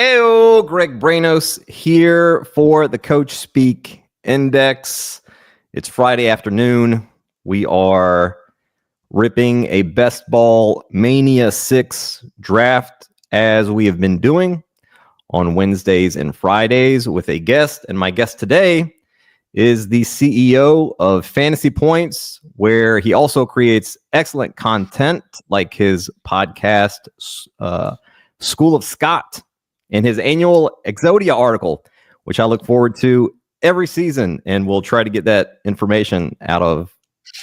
Heyo, Greg Branos here for the Coach Speak Index. It's Friday afternoon. We are ripping a Best Ball Mania 6 draft as we have been doing on Wednesdays and Fridays with a guest. And my guest today is the CEO of Fantasy Points, where he also creates excellent content like his podcast, School of Scott, and his annual Exodia article, which I look forward to every season, and we'll try to get that information out of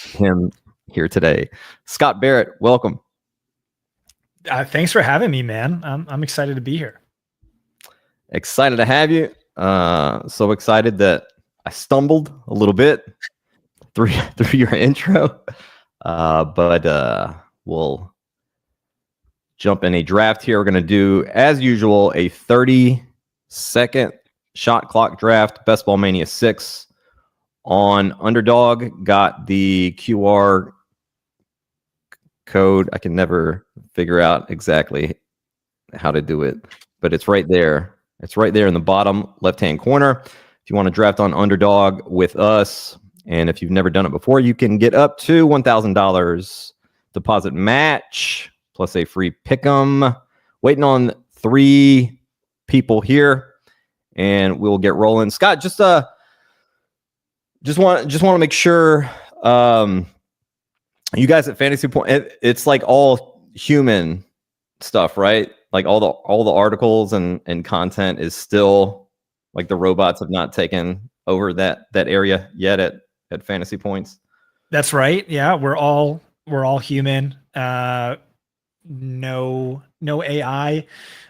him here today. Scott Barrett, welcome. Thanks for having me, man. I'm excited to be here. Excited to have you. So excited that I stumbled a little bit through your intro, but we'll jump in a draft here. We're going to do, as usual, a 30-second shot clock draft. Best Ball Mania 6 on Underdog. Got the QR code. I can never figure out exactly how to do it, but it's right there. It's right there in the bottom left-hand corner. If you want to draft on Underdog with us, and if you've never done it before, you can get up to $1,000 deposit match plus a free pick'em. Waiting on 3 people here, and we'll get rolling. Scott, just want to make sure you guys at Fantasy Point, it's like all human stuff, right? Like all the articles and content is still like the robots have not taken over that area yet at Fantasy Points. That's right. Yeah, we're all human. No AI.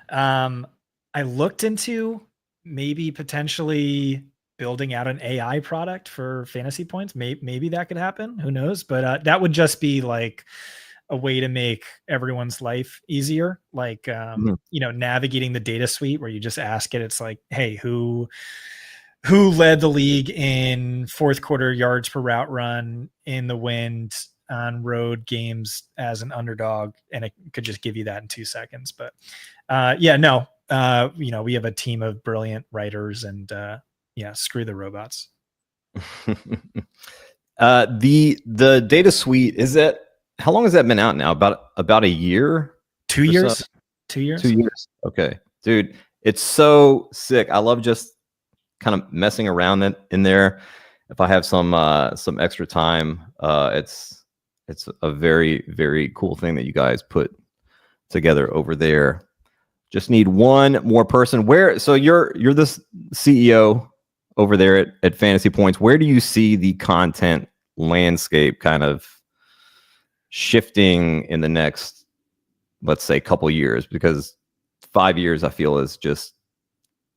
I looked into maybe potentially building out an AI product for Fantasy Points. Maybe that could happen. Who knows? But that would just be like a way to make everyone's life easier. Like, navigating the data suite where you just ask it. It's like, hey, who led the league in fourth quarter yards per route run in the wind on road games as an underdog, and it could just give you that in 2 seconds. But we have a team of brilliant writers, and screw the robots. The data suite, how long has that been out now? About a year? 2 years? So? 2 years? 2 years. Okay. Dude, it's so sick. I love just kind of messing around in there. If I have some extra time, it's a very, very cool thing that you guys put together over there. Just need one more person. So you're the CEO over there at Fantasy Points. Where do you see the content landscape kind of shifting in the next, let's say, couple years? Because 5 years, I feel, is just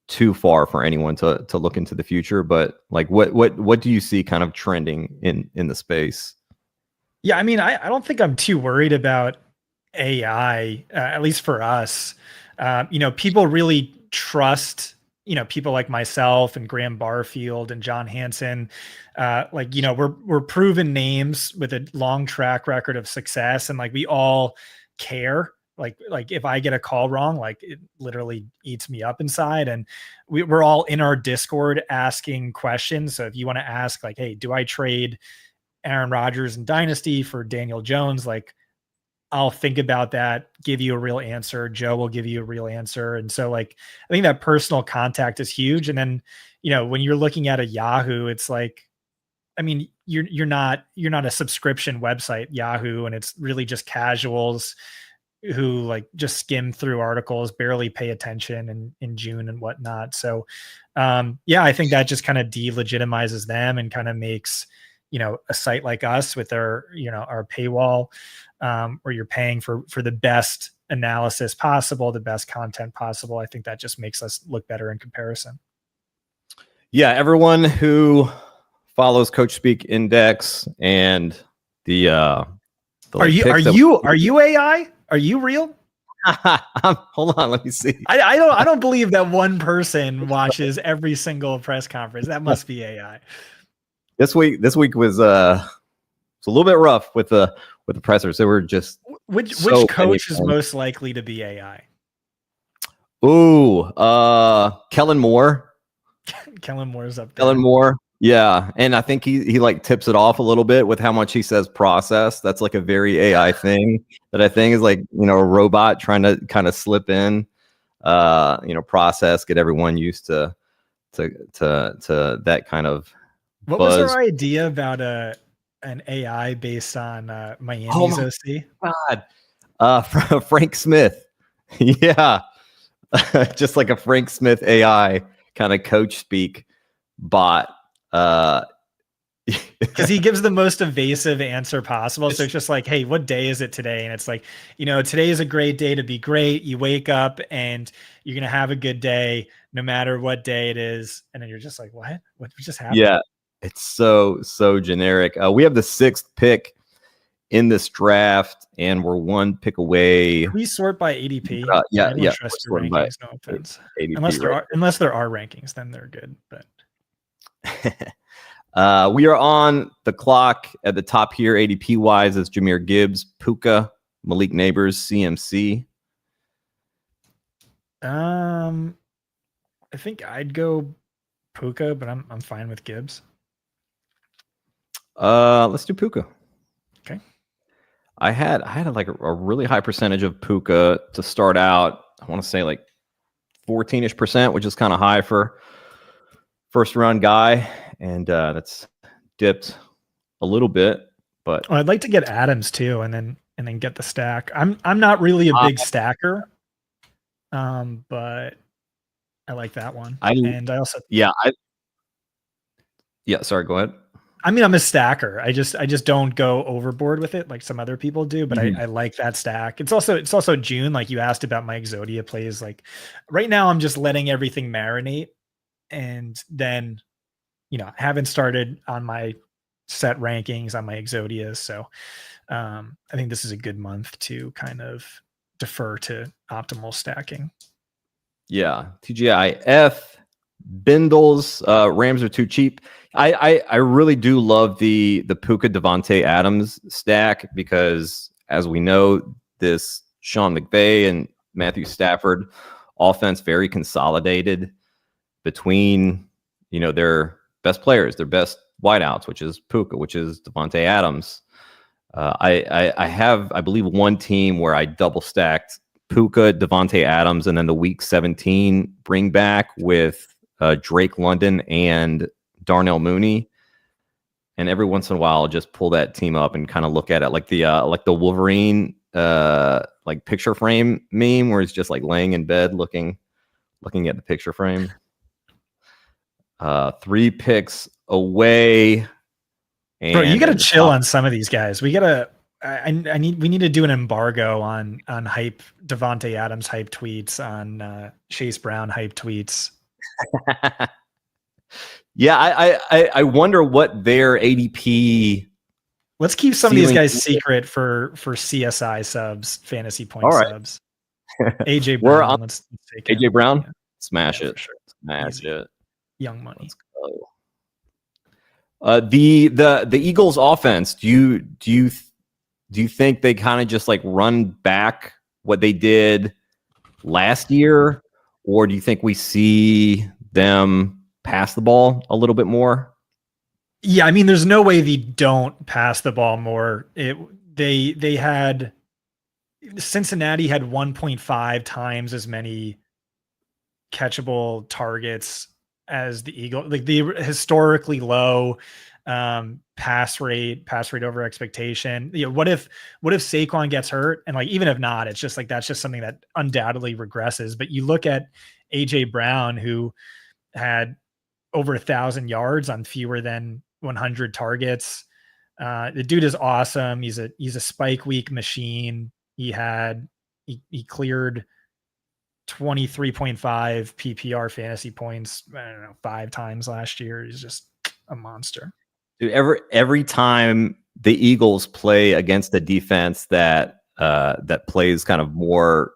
too far for anyone to look into the future. But like, what do you see kind of trending in the space? Yeah, I mean, I don't think I'm too worried about AI, at least for us. People really trust, people like myself and Graham Barfield and John Hansen. We're proven names with a long track record of success, and like we all care. Like if I get a call wrong, like it literally eats me up inside. And we're all in our Discord asking questions. So if you want to ask, like, hey, do I trade Aaron Rodgers in Dynasty for Daniel Jones? Like, I'll think about that, give you a real answer. Joe will give you a real answer. And so like, I think that personal contact is huge. And then, when you're looking at a Yahoo, it's like, I mean, you're not a subscription website, Yahoo, and it's really just casuals who like just skim through articles, barely pay attention in June and whatnot. So I think that just kind of delegitimizes them and kind of makes, a site like us with our paywall, where you're paying for the best analysis possible, the best content possible. I think that just makes us look better in comparison. Yeah, everyone who follows Coach Speak Index and the are you AI? Are you real? Hold on, let me see. I don't believe that one person watches every single press conference. That must be AI. This week was a little bit rough with the pressers. They were just which coach is most likely to be AI? Ooh, Kellen Moore. Kellen Moore's up there. Kellen Moore. Yeah. And I think he like tips it off a little bit with how much he says process. That's like a very AI thing that I think is like, a robot trying to kind of slip in, process, get everyone used to that kind of What buzz. was our idea about an AI based on Miami's OC? God. Frank Smith. Yeah. Just like a Frank Smith AI kind of coach speak bot. Because he gives the most evasive answer possible. So it's just like, hey, what day is it today? And it's like, today is a great day to be great. You wake up and you're going to have a good day no matter what day it is. And then you're just like, what just happened? Yeah, it's so generic. We have the 6th pick in this draft, and we're 1 pick away. We sort by ADP. Yeah. Trust your rankings, no offense. ADP, unless there are rankings, then they're good. But we are on the clock at the top here, ADP wise, as Jahmyr Gibbs, Puka, Malik Neighbors, CMC. I think I'd go Puka, but I'm fine with Gibbs. Let's do Puka. Okay. I had like a really high percentage of Puka to start out. I want to say like 14-ish%, which is kind of high for first round guy, and that's dipped a little bit. But I'd like to get Adams too, and then get the stack. I'm not really a big stacker, but I like that one. Sorry, go ahead. I mean, I'm a stacker. I just don't go overboard with it like some other people do, but I like that stack. It's also June. Like you asked about my Exodia plays. Like right now I'm just letting everything marinate, and then, I haven't started on my set rankings on my Exodias. So I think this is a good month to kind of defer to optimal stacking. Yeah. TGIF, Bindles, Rams are too cheap. I really do love the Puka Devontae Adams stack because, as we know, this Sean McVay and Matthew Stafford offense very consolidated between, their best players, their best wideouts, which is Puka, which is Devontae Adams. I have, I believe, one team where I double stacked Puka, Devontae Adams, and then the Week 17 bring back with Drake London and Darnell Mooney. And every once in a while, I'll just pull that team up and kind of look at it like the Wolverine like picture frame meme, where he's just like laying in bed looking at the picture frame. 3 picks away. And bro, you gotta chill on some of these guys. We gotta. We need to do an embargo on hype Devontae Adams hype tweets, on Chase Brown hype tweets. Yeah, I wonder what their ADP. Let's keep some of these guys secret for CSI subs, fantasy point subs. AJ Brown. Let's take AJ Brown. Yeah. Smash it. Sure. Smash it. Young money. Let's go. The Eagles offense. Do you think they kind of just like run back what they did last year, or do you think we see them pass the ball a little bit more? Yeah, I mean, there's no way they don't pass the ball more. They had Cincinnati had 1.5 times as many catchable targets as the Eagles. Like the historically low pass rate over expectation. What if Saquon gets hurt, and like even if not, it's just like that's just something that undoubtedly regresses. But you look at AJ Brown, who had over 1,000 yards on fewer than 100 targets. The dude is awesome. He's a spike week machine. He cleared 23.5 PPR fantasy points, I don't know, 5 times last year. He's just a monster. Dude, every time the Eagles play against a defense that plays kind of more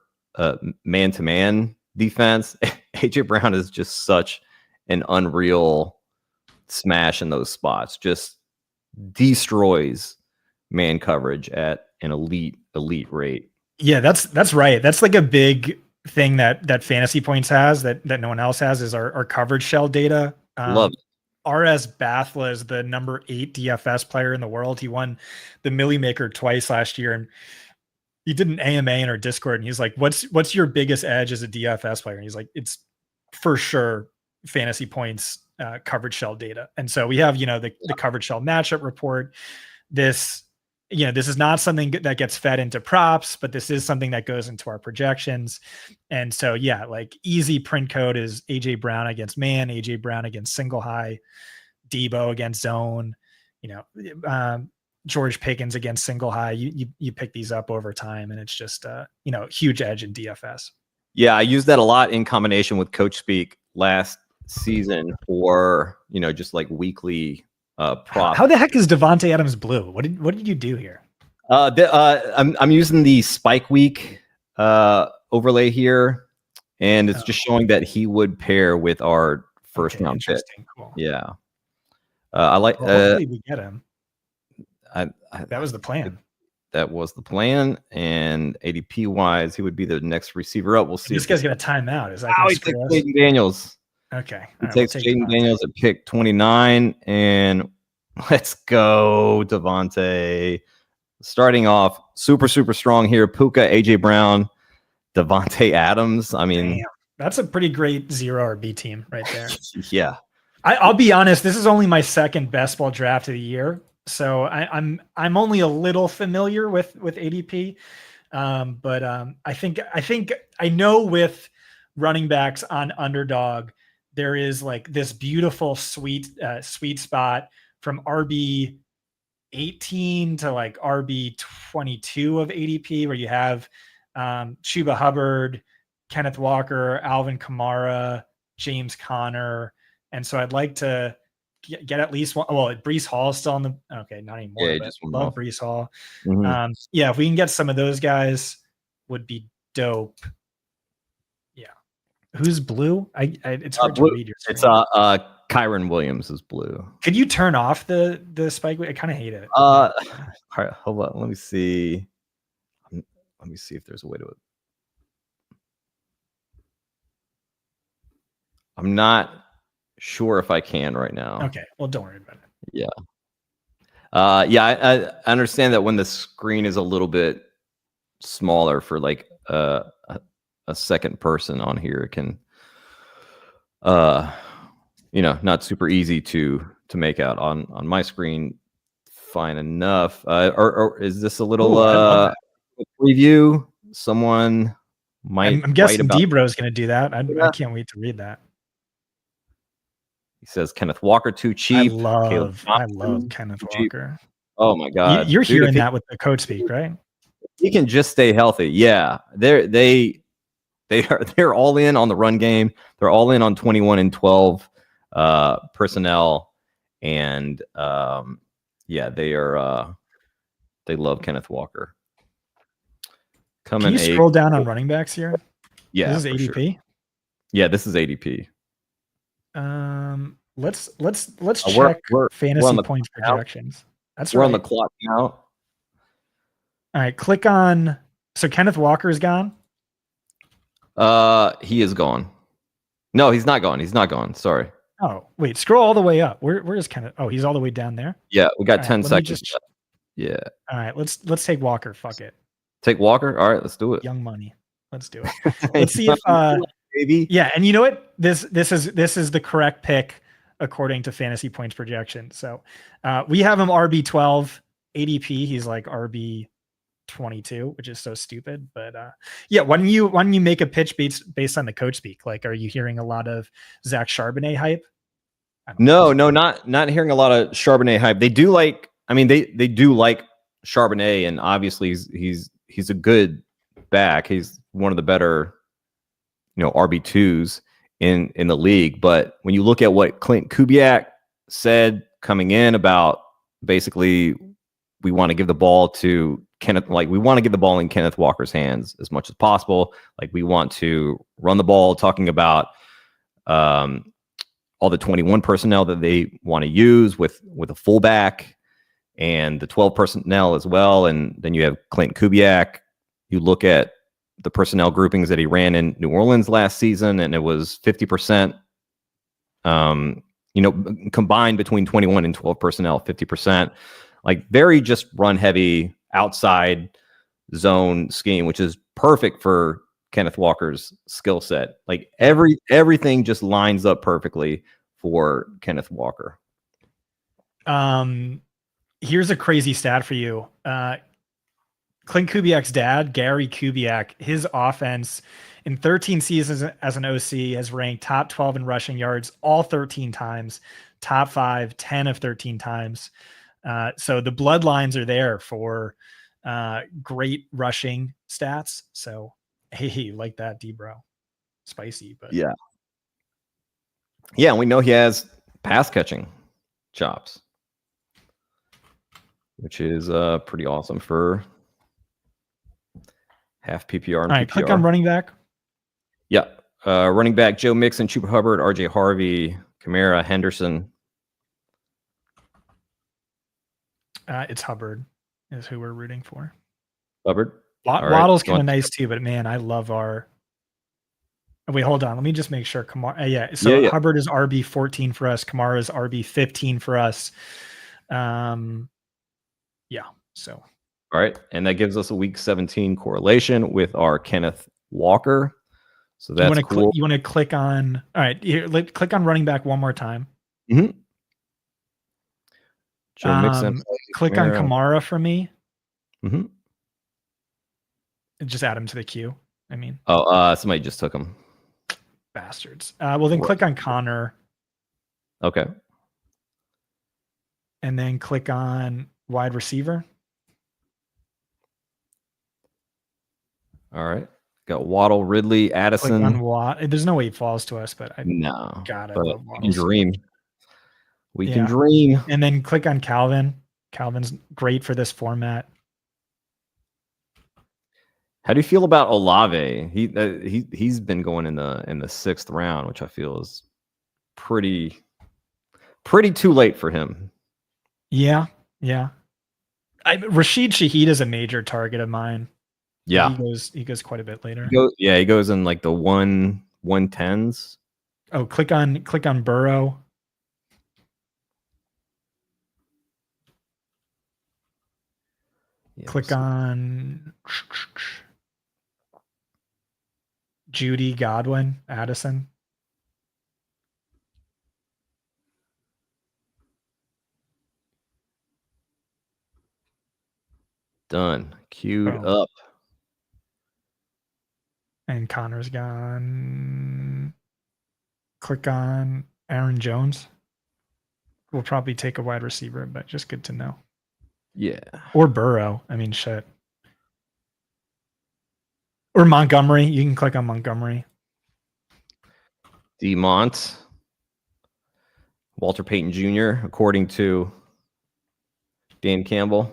man-to-man defense, AJ Brown is just such an unreal smash in those spots. Just destroys man coverage at an elite rate. Yeah, that's right. That's like a big thing that Fantasy Points has that no one else has is our coverage shell data. Love it. RS Bathla is the number 8 DFS player in the world. He won the Millie Maker twice last year, and he did an AMA in our Discord, and he's like, "What's your biggest edge as a DFS player?" And he's like, "It's for sure Fantasy Points coverage shell data." And so we have, the coverage shell matchup report. This is not something that gets fed into props, but this is something that goes into our projections. And so, like easy print code is AJ Brown against man, AJ Brown against single high, Debo against zone, George Pickens against single high. You pick these up over time, and it's just huge edge in DFS. Yeah, I used that a lot in combination with Coach Speak last season for just like weekly prop. How the heck is Devontae Adams blue? What did you do here? I'm using the Spike Week overlay here, and it's just showing that he would pair with our first round pick. Cool. Yeah, I like. Hopefully we get him. That was the plan. That was the plan, and ADP wise, he would be the next receiver up. We'll see. This guy's gonna time out. Is that he takes Jaden Daniels? Okay, he takes Jaden Daniels at pick 29, and let's go Devontae. Starting off super strong here. Puka, AJ Brown, Devontae Adams. I mean, that's a pretty great 0 RB team right there. Yeah, I'll be honest. This is only my second best ball draft of the year. So I'm only a little familiar with ADP, but I think I know with running backs on Underdog, there is like this beautiful sweet spot from RB 18 to like RB 22 of ADP, where you have Chuba Hubbard, Kenneth Walker, Alvin Kamara, James Conner, and so I'd like to get at least one. Well, Breece Hall is still on the. Okay, not anymore. Yeah, but just love Breece Hall. Mm-hmm. If we can get some of those guys, would be dope. Yeah, who's blue? It's hard to read your screen. It's Kyron Williams is blue. Could you turn off the spike? I kind of hate it. All right, hold on. Let me see. Let me see if there's a way to it. I'm not sure if I can right now. Okay, well, don't worry about it. Yeah. I understand that when the screen is a little bit smaller for like a second person on here, it can not super easy to make out on my screen. Fine enough. Or is this a little preview? Someone might. I'm guessing Debro is going to do that. I can't wait to read that. He says Kenneth Walker too cheap. I love Kenneth Walker. Oh my god, you're hearing that with the Coach Speak, right? He can just stay healthy. Yeah, they're all in on the run game. They're all in on 21 and 12 personnel, and they are. They love Kenneth Walker. Can you scroll down on running backs here? Yeah, this is ADP. Sure. Yeah, this is ADP. Let's check fantasy points projections. We're on the clock now. All right, click on. So Kenneth Walker is gone. He is gone. No, he's not gone. He's not gone. Sorry. Oh, wait. Scroll all the way up. Where is Kenneth? Oh, he's all the way down there. Yeah, we got 10 seconds. Yeah. All right, let's take Walker. Fuck it. Take Walker. All right, let's do it. Young money. Let's do it. Let's see if baby. Yeah, and you know what? This is the correct pick according to fantasy points projection. So we have him RB 12 ADP. He's like RB 22, which is so stupid. But why don't you make a pitch based on the Coach Speak? Like, are you hearing a lot of Zach Charbonnet hype? No, not hearing a lot of Charbonnet hype. They do like. I mean, they do like Charbonnet, and obviously he's a good back. He's one of the better, RB2s in the league. But when you look at what Clint Kubiak said coming in about basically we want to give the ball to Kenneth, like we want to get the ball in Kenneth Walker's hands as much as possible. Like we want to run the ball, talking about all the 21 personnel that they want to use with a fullback and the 12 personnel as well. And then you have Clint Kubiak. You look at the personnel groupings that he ran in New Orleans last season, and it was 50%. Combined between 21 and 12 personnel, 50%. Like very just run heavy outside zone scheme, which is perfect for Kenneth Walker's skill set. Like everything just lines up perfectly for Kenneth Walker. Here's a crazy stat for you. Clint Kubiak's dad, Gary Kubiak, his offense in 13 seasons as an OC has ranked top 12 in rushing yards all 13 times, top 5, 10 of 13 times. So the bloodlines are there for great rushing stats. So, hey, like that, D-Bro. Spicy, but yeah. Yeah, we know he has pass catching chops, which is pretty awesome for half PPR and all right, PPR. click on running back. Yeah. Running back, Joe Mixon, Chuba Hubbard, RJ Harvey, Kamara, Henderson. It's Hubbard is who we're rooting for. Hubbard. Waddle's kind of nice too, but man, I love our. Wait, hold on. Let me just make sure. Kamara, So Hubbard is RB 14 for us. Kamara is RB 15 for us. So. All right, and that gives us a week 17 correlation with our Kenneth Walker. So that's cool. You want to click on. All right, here. Click on running back one more time. Mm-hmm. Joe Mixon. Click on Kamara for me. Mm-hmm. And just add him to the queue. I mean. Somebody just took him. Bastards. Well, then click on Connor. Okay. And then click on wide receiver. All right. Got Waddle, Ridley, Addison. Click on Watt. There's no way he falls to us, but no. God, I love Waddle. We can dream. We can dream. And then click on Calvin. Calvin's great for this format. How do you feel about Olave? He's been going in the 6th round, which I feel is pretty too late for him. Yeah. Rashid Shaheed is a major target of mine. Yeah, he goes quite a bit later. He goes in like the 110s. Oh, click on Burrow. Yeah, click on Judy, Godwin, Addison. Done. Queued up. And Connor's gone. Click on Aaron Jones. We'll probably take a wide receiver, but just good to know. Yeah. Or Burrow. I mean, shit. Or Montgomery. You can click on Montgomery. DeMont. Walter Payton Jr., according to Dan Campbell.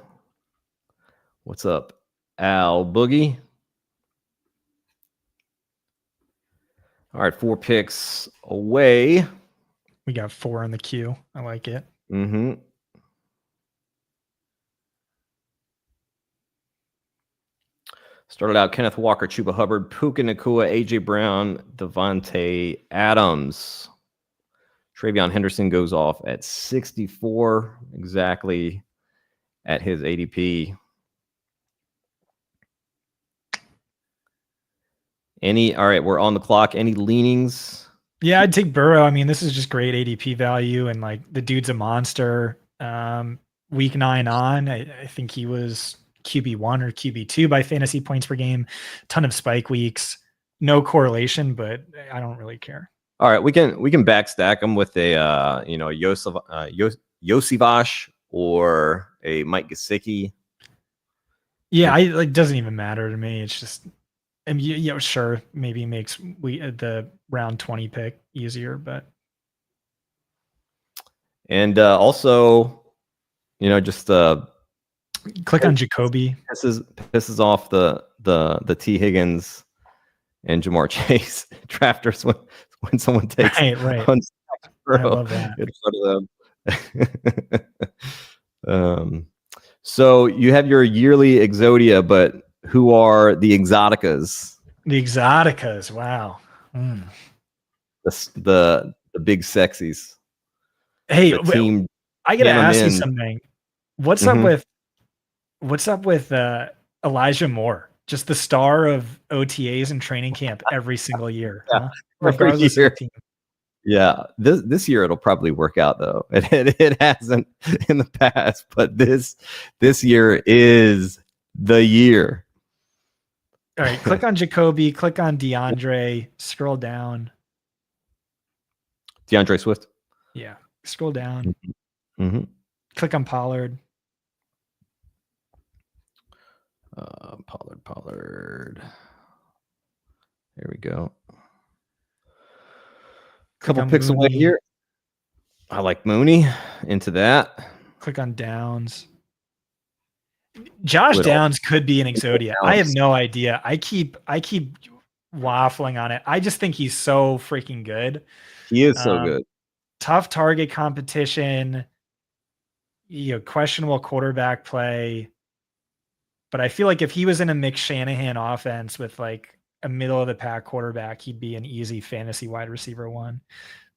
What's up? Al Boogie. All right, 4 picks away. We got 4 in the queue. I like it. Mm-hmm. Started out Kenneth Walker, Chuba Hubbard, Puka Nacua, A.J. Brown, Devontae Adams. Travion Henderson goes off at 64, exactly at his ADP. All right, we're on the clock. Any leanings? Yeah, I'd take Burrow. I mean, this is just great ADP value, and like the dude's a monster. Week 9 on, I think he was QB1 or QB2 by fantasy points per game. Ton of spike weeks. No correlation, but I don't really care. All right, we can backstack him with a Yosivash or a Mike Gesicki. Yeah, it doesn't even matter to me. It's just, I mean, yeah, sure, maybe makes the round 20 pick easier, but and also, just click on Jacoby. Pisses off the T Higgins and Jamar Chase drafters when someone takes right. I love that. In front of them. So you have your yearly Exodia, but who are the Exoticas. The Exoticas. Wow. The big sexies. Hey, The team. I gotta ask you something. What's up with Elijah Moore? Just the star of OTAs and training camp every single year, huh? Regardless of the team. Yeah, this year it'll probably work out though. It hasn't in the past, but this year is the year. All right, click on Jacoby, click on DeAndre, scroll down. DeAndre Swift. Yeah, scroll down. Click on Pollard. Pollard. There we go. Click Couple picks away here. I like Mooney. Into that. Click on Downs. Josh Downs could be an Exodia. I have no idea. I keep waffling on it. I just think he's so freaking good. He is so good. Tough target competition. Questionable quarterback play. But I feel like if he was in a Mick Shanahan offense with like a middle of the pack quarterback, he'd be an easy fantasy wide receiver one.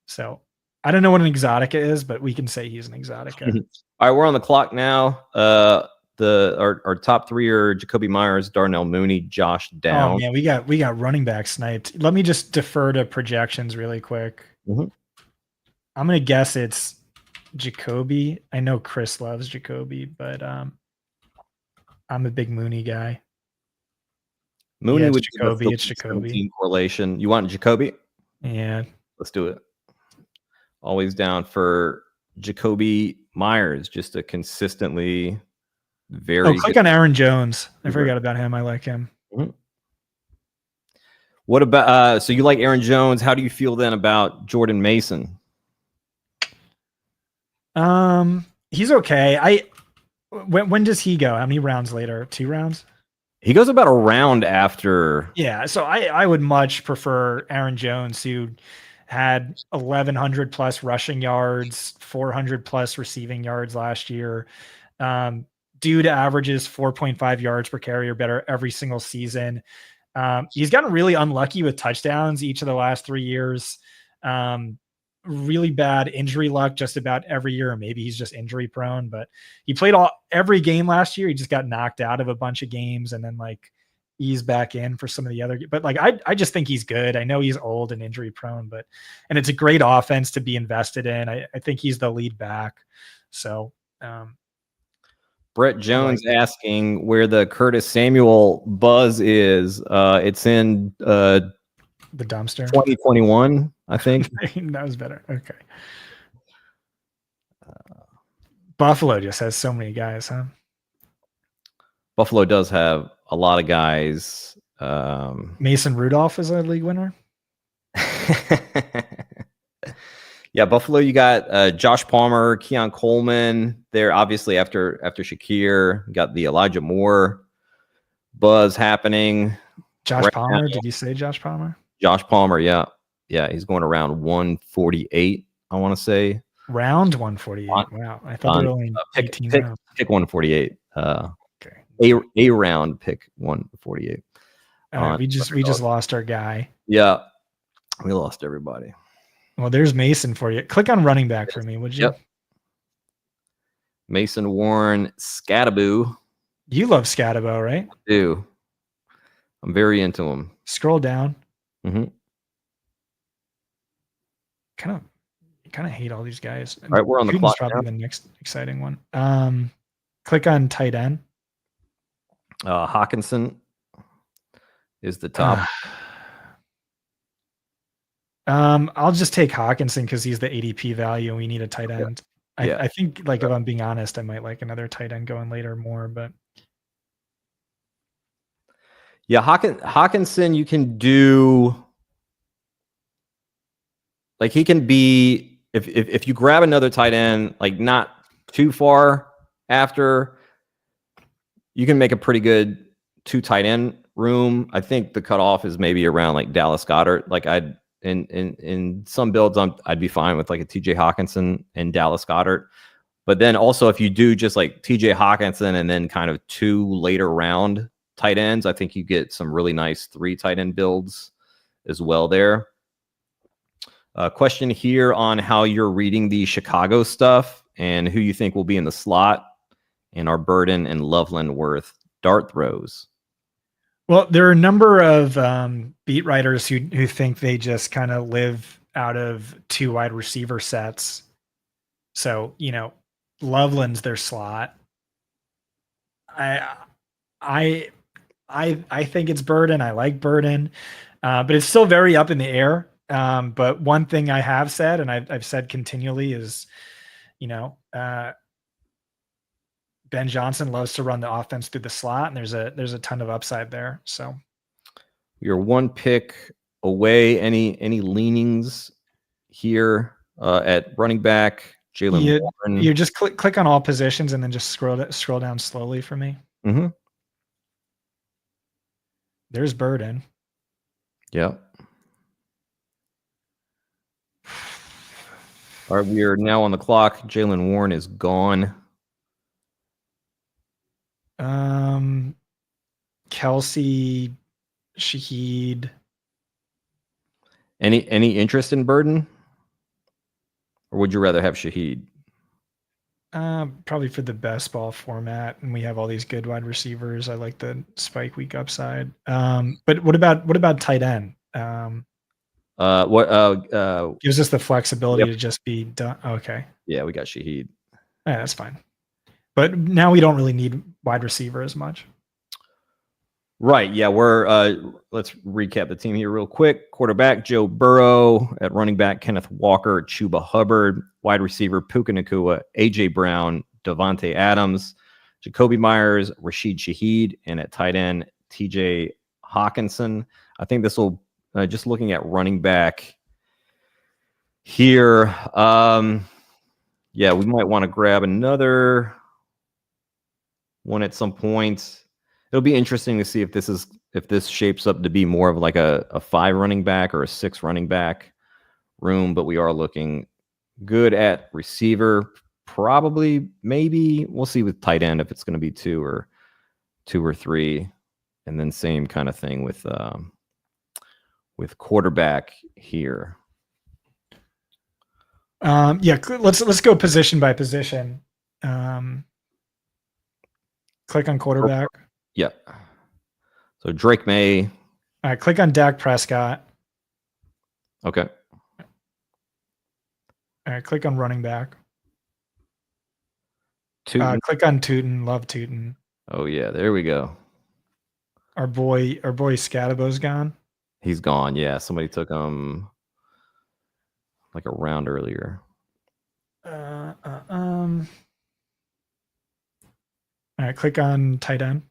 So I don't know what an Exotica is, but we can say he's an Exotica. All right, we're on the clock now. Our top three are Jacoby Myers, Darnell Mooney, Josh Downs. Oh man, we got running back sniped. Let me just defer to projections really quick. I'm gonna guess it's Jacoby. I know Chris loves Jacoby, but I'm a big Mooney guy. Mooney with Jacoby. It's Jacoby. Correlation. You want Jacoby? Yeah. Let's do it. Always down for Jacoby Myers, just a consistently very. Click on Aaron Jones. I forgot about him. I like him. What about so you like Aaron Jones? How do you feel then about Jordan Mason? He's okay. When does he go? How many rounds later? 2 rounds? He goes about a round after. Yeah, so I would much prefer Aaron Jones, who had 1,100 plus rushing yards, 400 plus receiving yards last year. Dude averages 4.5 yards per carry or better every single season. He's gotten really unlucky with touchdowns each of the last 3 years. Really bad injury luck just about every year, or maybe he's just injury prone, but he played every game last year. He just got knocked out of a bunch of games and then like eased back in for some of the other, but like, I just think he's good. I know he's old and injury prone, and it's a great offense to be invested in. I think he's the lead back. So, Brett Jones asking where the Curtis Samuel buzz is. It's in, the dumpster 2021, I think. That was better. Okay. Buffalo just has so many guys, huh? Buffalo does have a lot of guys. Mason Rudolph is a league winner. Yeah, Buffalo, you got Josh Palmer, Keon Coleman. They're obviously after Shakir. You got the Elijah Moore buzz happening. Josh Palmer, did you say Josh Palmer? Josh Palmer, yeah. He's going around 148, I want to say. Round 148. Wow. I thought they were only 18 rounds. Pick 148. Okay. A round pick 148. We just lost our guy. Yeah. We lost everybody. Well, there's Mason for you. Click on running back for me, would you? Yep. Mason Warren Scattaboo. You love Scattaboo, right? I do. I'm very into him. Scroll down. Kind of hate all these guys. All right, we're on the clock. Probably the next exciting one. Click on tight end. Hawkinson is the top. I'll just take Hawkinson because he's the ADP value and we need a tight end. Yeah. I think, like, if I'm being honest, I might like another tight end going later more, but yeah, Hawkinson, you can do, like, he can be, if you grab another tight end, like not too far after, you can make a pretty good 2 tight end room. I think the cutoff is maybe around like Dallas Goedert. Like in some builds, I'd be fine with like a TJ Hawkinson and Dallas Goedert. But then also if you do just like TJ Hawkinson and then kind of 2 later round tight ends. I think you get some really nice 3 tight end builds as well there. Question here on how you're reading the Chicago stuff and who you think will be in the slot, and are Burden and Loveland worth dart throws? Well, there are a number of beat writers who think they just kind of live out of 2 wide receiver sets. So, Loveland's their slot. I think it's Burden. I like Burden, but it's still very up in the air. But one thing I have said, and I've said continually, is, Ben Johnson loves to run the offense through the slot, and there's a ton of upside there. So you're 1 pick away. Any leanings here at running back? Jalen Warren. You just click on all positions and then just scroll down slowly for me. Mm-hmm. There's Burden. Yep. All right, we are now on the clock. Jalen Warren is gone. Kelsey, Shaheed. Any interest in Burden? Or would you rather have Shaheed? Probably for the best ball format, and we have all these good wide receivers. I like the spike week upside. But what about tight end? Gives us the flexibility to just be done. Okay. Yeah, we got Shaheed. Yeah, that's fine. But now we don't really need wide receiver as much. Right. Yeah, let's recap the team here real quick. Quarterback, Joe Burrow. At running back, Kenneth Walker, Chuba Hubbard. Wide receiver, Puka Nacua, A.J. Brown, Devontae Adams, Jacoby Myers, Rashid Shaheed, and at tight end, T.J. Hawkinson. I think this will, just looking at running back here, yeah, we might want to grab another one at some point. It'll be interesting to see if this shapes up to be more of like a 5 running back or a 6 running back room, but we are looking good at receiver. Probably, maybe we'll see with tight end if it's going to be 2 or 3, and then same kind of thing with quarterback here. Yeah, let's go position by position. Click on quarterback. Yep. So Drake May. All right, click on Dak Prescott. Okay. All right, click on running back. Tootin. Click on Tootin. Love Tootin. Oh yeah, there we go. Our boy Scadabo's gone. He's gone. Yeah, somebody took him like a round earlier. All right, click on tight end.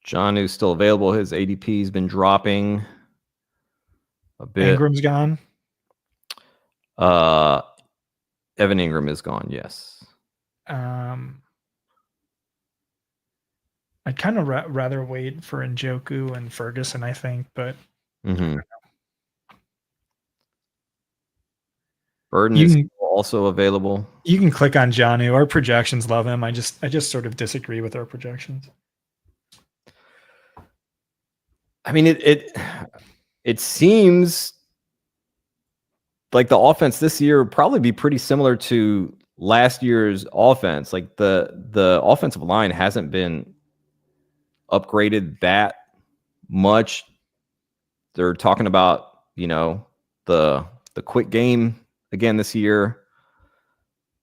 John's still available. His ADP's been dropping a bit. Ingram's gone. Evan Ingram is gone. Yes. I'd kind of rather wait for Njoku and Ferguson, I think, but Burden is also available. You can click on Jonnu. Our projections love him. I just sort of disagree with our projections. I mean, it seems like the offense this year would probably be pretty similar to last year's offense. Like the offensive line hasn't been upgraded that much. They're talking about, the quick game again this year.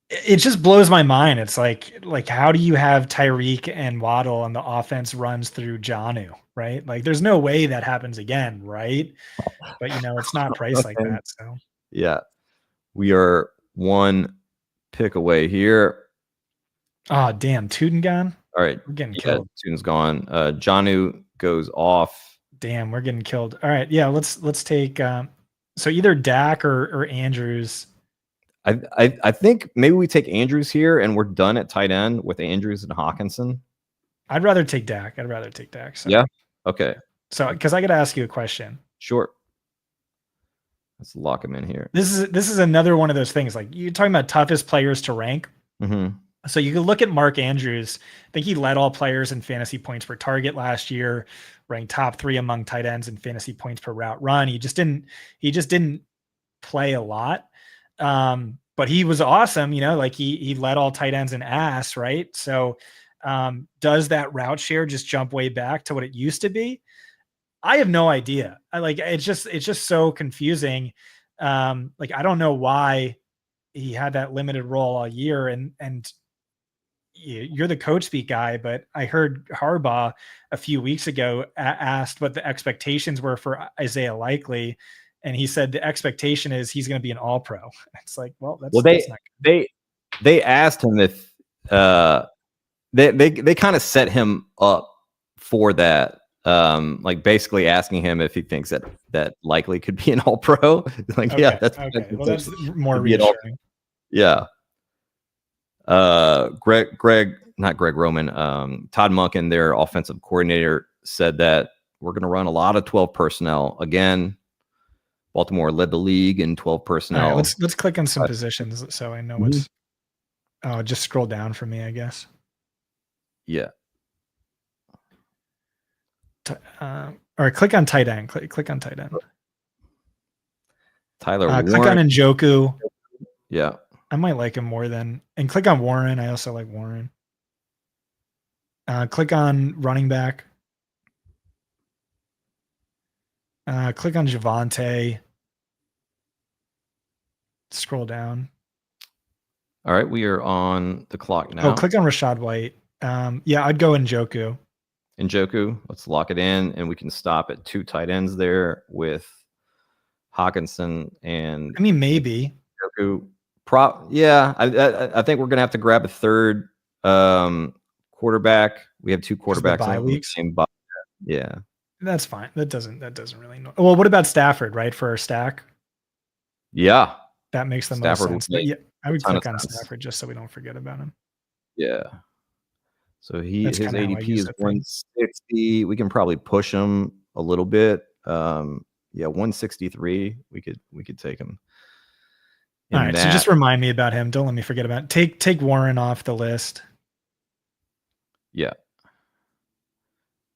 It just blows my mind. It's like how do you have Tyreek and Waddle and the offense runs through Jonnu, right? Like there's no way that happens again, right? But it's not priced like that. So yeah, we are 1 pick away here. Oh damn, Tootin gone. All right, we're getting killed. Tootin's gone. Jonnu goes off. Damn, we're getting killed. All right, yeah, let's take so either Dak or Andrews. I think maybe we take Andrews here and we're done at tight end with Andrews and Hawkinson. I'd rather take Dak. So. Yeah. Okay. So, because I got to ask you a question. Sure. Let's lock him in here. This is another one of those things. Like you're talking about toughest players to rank. Mm-hmm. So you can look at Mark Andrews. I think he led all players in fantasy points per target last year, ranked top 3 among tight ends in fantasy points per route run. He just didn't play a lot. But he was awesome, like he led all tight ends in ass, right? So does that route share just jump way back to what it used to be? I have no idea. It's just so confusing. Like I don't know why he had that limited role all year, and you're the coach speak guy, but I heard Harbaugh a few weeks ago asked what the expectations were for Isaiah Likely, and he said the expectation is he's going to be an All-Pro. It's like, well, that's not good. They asked him if they kind of set him up for that, like basically asking him if he thinks that Likely could be an All-Pro. Like, okay, yeah, that's okay. Well, that's more reassuring. Yeah. Not Greg Roman, Todd Monken, their offensive coordinator, said that we're going to run a lot of 12 personnel again. Baltimore led the league in 12 personnel. All right, let's click on some positions so I know what's. Oh, just scroll down for me, I guess. Yeah. Or click on tight end. Click on tight end. Tyler Warren. Click on Njoku. Yeah. I might like him more than, and click on Warren. I also like Warren. Click on running back. Click on Javonte. Scroll down. All right, we are on the clock now. Oh, click on Rachaad White. Yeah, I'd go Njoku. Njoku, let's lock it in, and we can stop at 2 tight ends there with Hawkinson and. I mean, maybe Njoku. Yeah, I think we're gonna have to grab a third quarterback. We have 2 quarterbacks bye weeks. Yeah, that's fine. That doesn't really know. Well, what about Stafford? Right, for our stack. Yeah, that makes the most sense. But yeah, I would click on Stafford just so we don't forget about him. Yeah. So his ADP is 160. We can probably push him a little bit. Yeah, 163. We could take him. All right, so just remind me about him. Don't let me forget about it. Take Warren off the list. Yeah.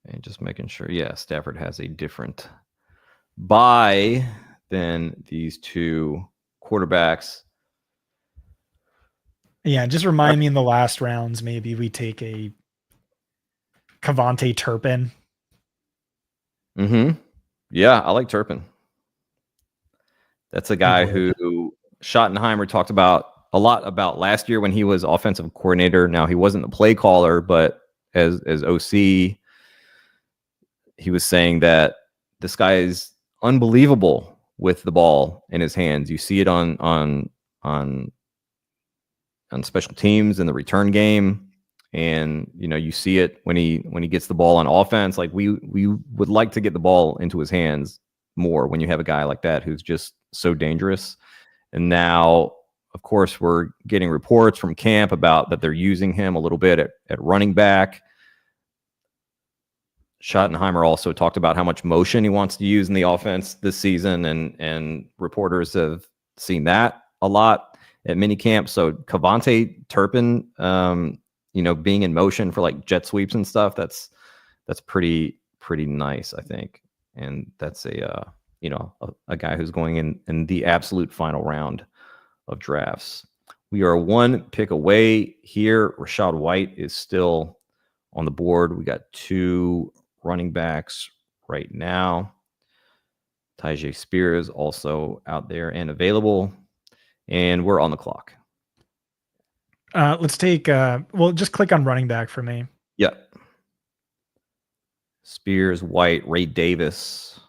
And just making sure, yeah, Stafford has a different bye than these 2 quarterbacks. Yeah, just remind me in the last rounds, maybe we take a Kavonte Turpin. Yeah, I like Turpin. That's a guy who Schottenheimer talked about a lot about last year when he was offensive coordinator. Now, he wasn't the play caller, but as OC, he was saying that this guy is unbelievable with the ball in his hands. You see it on special teams in the return game, and you see it when he gets the ball on offense. Like we would like to get the ball into his hands more when you have a guy like that who's just so dangerous. And now, of course, we're getting reports from camp about that they're using him a little bit at running back. Schottenheimer also talked about how much motion he wants to use in the offense this season, and reporters have seen that a lot at minicamp. So Kavonte Turpin, being in motion for like jet sweeps and stuff, that's pretty nice, I think. And that's a guy who's going in the absolute final round of drafts. We are 1 pick away here. Rachaad White is still on the board. We got 2 running backs right now. Tyjae Spears also out there and available. And we're on the clock. Let's take just click on running back for me. Yeah. Spears, White, Ray Davis.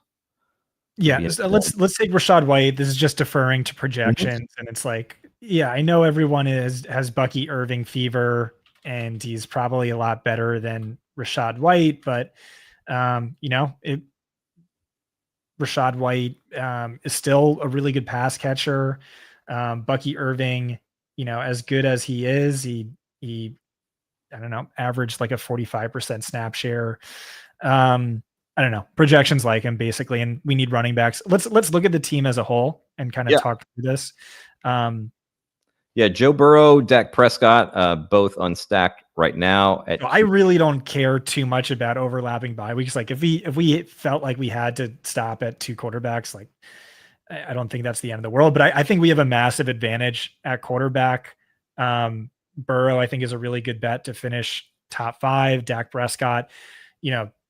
Yeah, let's take Rachaad White. This is just deferring to projections, and it's like, yeah, I know everyone has Bucky Irving fever, and he's probably a lot better than Rachaad White, but Rachaad White is still a really good pass catcher. Bucky Irving, as good as he is, he I don't know, averaged like a 45% snap share. I don't know, projections like him basically, and we need running backs. Let's look at the team as a whole and kind of talk through this. Yeah, Joe Burrow, Dak Prescott, both unstacked right now. I really don't care too much about overlapping bye weeks. Like if we felt like we had to stop at 2 quarterbacks, like I don't think that's the end of the world. But I think we have a massive advantage at quarterback. Burrow, I think, is a really good bet to finish top 5. Dak Prescott,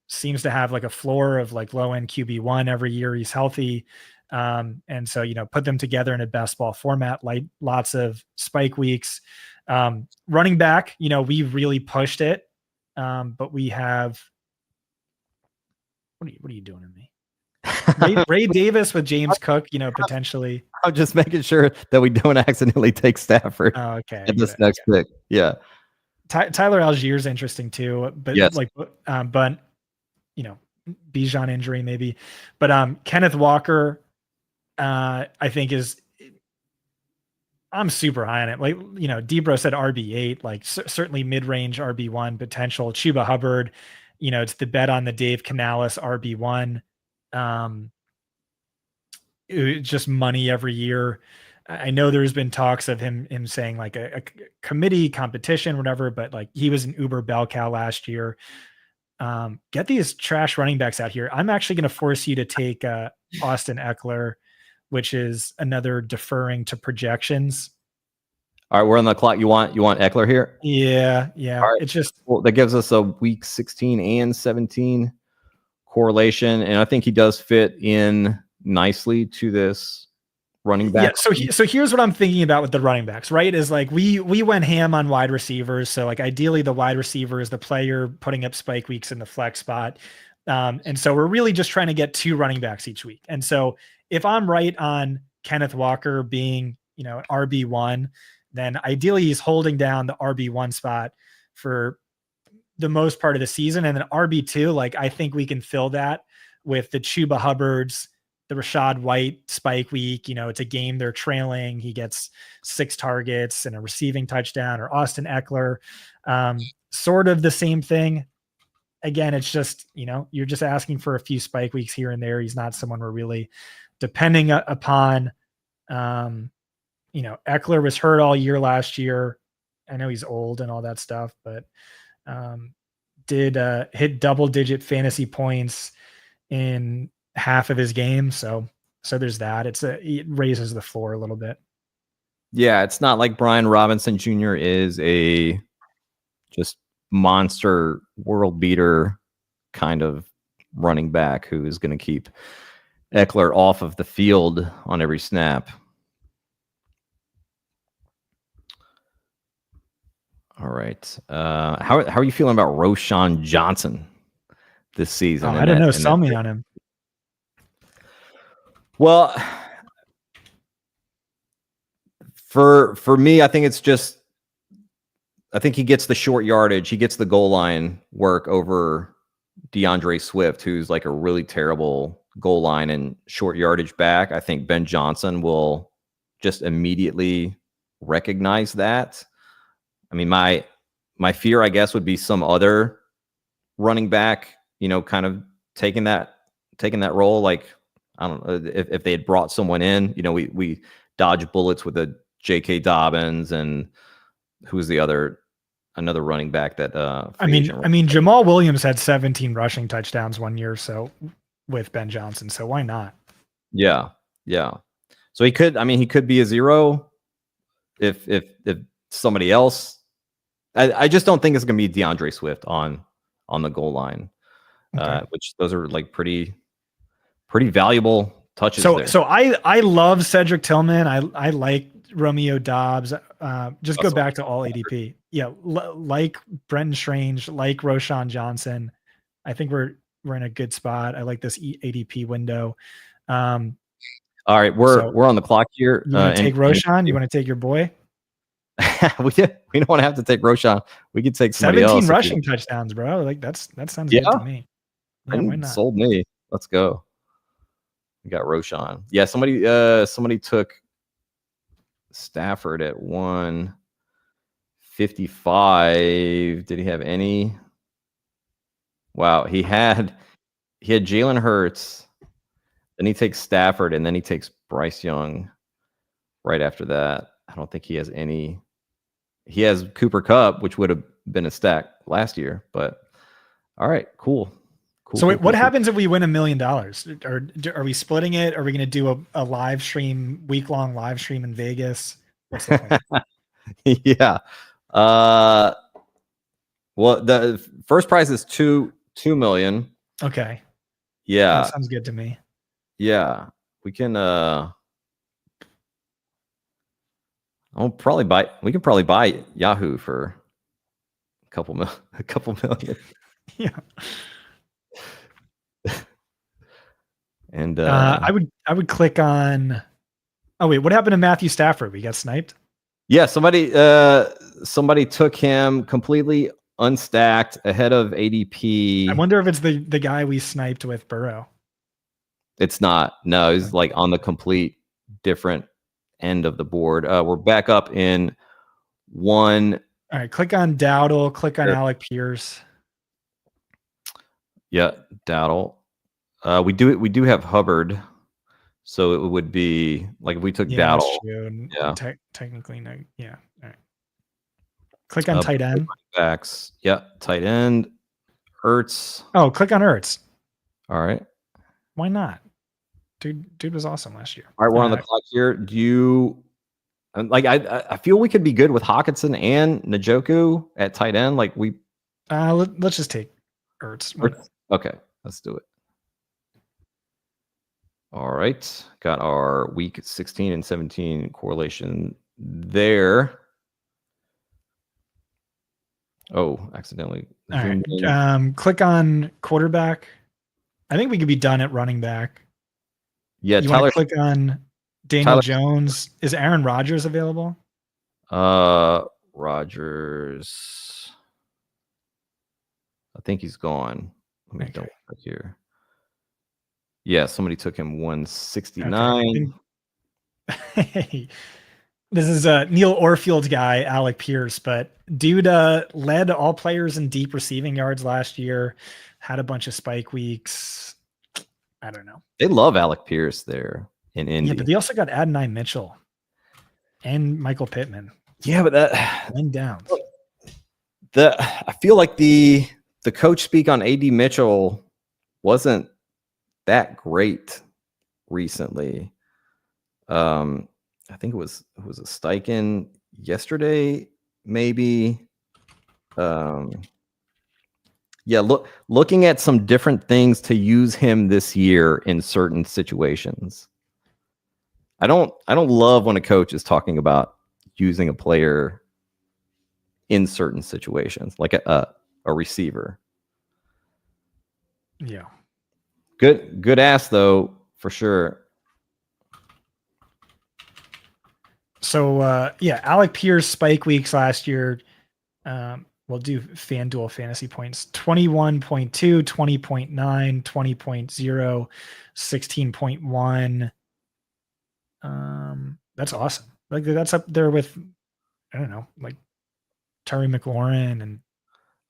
seems to have like a floor of like low end QB1 every year he's healthy. And so, put them together in a best ball format, like lots of spike weeks. Running back, we really pushed it. But we have, what are you doing to me? Ray Davis with James Cook, potentially. I'm just making sure that we don't accidentally take Stafford at this next pick. Yeah. Tyler Algier's interesting too, but yes. But Bijan injury maybe, but Kenneth Walker, I think I'm super high on it. Like, Debro said RB8, like certainly mid-range RB1 potential. Chuba Hubbard, it's the bet on the Dave Canales RB1. Just money every year. I know there's been talks of him saying like a committee competition, whatever, but like he was an Uber bell cow last year. Get these trash running backs out here. I'm actually going to force you to take Austin Eckler, which is another deferring to projections. All right, we're on the clock. You want Eckler here? Yeah. All right. It's just that gives us a week 16 and 17 correlation, and I think he does fit in nicely to this running back. Yeah. So here's what I'm thinking about with the running backs, right? Is like we went ham on wide receivers. So like ideally the wide receiver is the player putting up spike weeks in the flex spot. And so we're really just trying to get 2 running backs each week. And so if I'm right on Kenneth Walker being, RB1, then ideally he's holding down the RB1 spot for the most part of the season. And then RB2, like I think we can fill that with the Chuba Hubbards, the Rashad White spike week. It's a game they're trailing. He gets 6 targets and a receiving touchdown, or Austin Eckler. Sort of the same thing. Again, it's just, you're just asking for a few spike weeks here and there. He's not someone we're really depending upon. Eckler was hurt all year last year. I know he's old and all that stuff, but did hit double-digit fantasy points in half of his game. So there's that. It raises the floor a little bit. Yeah, it's not like Brian Robinson Jr. is a just monster world beater kind of running back who is going to keep Eckler off of the field on every snap. All right. How are you feeling about Roschon Johnson this season? I don't know. Sell me on him. Well, for me, I think he gets the short yardage. He gets the goal line work over DeAndre Swift, who's like a really terrible goal line and short yardage back. I think Ben Johnson will just immediately recognize that. I mean, my fear, I guess, would be some other running back, kind of taking that role. Like, I don't know if they had brought someone in, we dodge bullets with a J.K. Dobbins, and who's another running back that I mean Jamal Williams had 17 rushing touchdowns one year, so with Ben Johnson, so why not? Yeah. So he could be a zero if somebody else. I just don't think it's going to be DeAndre Swift on the goal line, which those are like pretty valuable touches. So I love Cedric Tillman. I like Romeo Dobbs. Just go back to all ADP. Yeah, like Brenton Strange, like Roschon Johnson. I think we're in a good spot. I like this ADP window. All right, we're on the clock here. You want to take Roschon? You want to take your boy? we don't want to have to take Roschon. We could take somebody 17 else. rushing touchdowns, bro. Like that sounds good to me. Yeah, why not? Sold me. Let's go. We got Roschon. Yeah, somebody took Stafford at 155. Did he have any? Wow, he had Jalen Hurts, then he takes Stafford, and then he takes Bryce Young right after that. I don't think he has any. He has Cooper Kupp, which would have been a stack last year. But all right, cool. So wait, what happens if we win $1 million? Or are we splitting it? Are we going to do a live stream, week-long live stream in Vegas? What's the plan? Yeah. Well, the first prize is $2 million. Okay. Yeah. That sounds good to me. Yeah. We can we can probably buy Yahoo for a couple million. Yeah. And I would click on. Oh wait, what happened to Matthew Stafford? We got sniped. Yeah, somebody took him completely unstacked ahead of ADP. I wonder if it's the guy we sniped with Burrow. It's not. No, he's like on the complete different end of the board. We're back up in one. All right, click on Dowdle. Click on Alec Pierce. Yeah, Dowdle. We do have Hubbard, so it would be like if we took Dowdle. Yeah, technically no. Yeah. All right. Click on tight end. Backs. Yeah, tight end. Ertz. Oh, click on Ertz. All right. Why not? Dude was awesome last year. All right, we're on the clock here. Do you like? I feel we could be good with Hawkinson and Njoku at tight end. Like we. Let's just take Ertz. Okay, let's do it. All right, got our week 16 and 17 correlation there. Oh, accidentally. All right. Click on quarterback. I think we could be done at running back. Yeah, you want to click on Daniel Jones. Is Aaron Rodgers available? Rodgers. I think he's gone. Let me double check here. Yeah, somebody took him 169. Okay. This is a Neil Orfield guy, Alec Pierce, but dude led all players in deep receiving yards last year, had a bunch of spike weeks. I don't know. They love Alec Pierce there in Indy. Yeah, but they also got Adonai Mitchell and Michael Pittman. Yeah, but that went down. I feel like the coach speak on AD Mitchell wasn't that great recently. I think it was a Steichen yesterday, maybe. Yeah, looking at some different things to use him this year in certain situations. I don't love when a coach is talking about using a player in certain situations, like a receiver. Yeah. Good ass though, for sure. So yeah, Alec Pierce spike weeks last year. We'll do FanDuel fantasy points: 21.2, 20.9, 20.0, 16.1. That's awesome. Like that's up there with, I don't know, like Terry McLaurin and.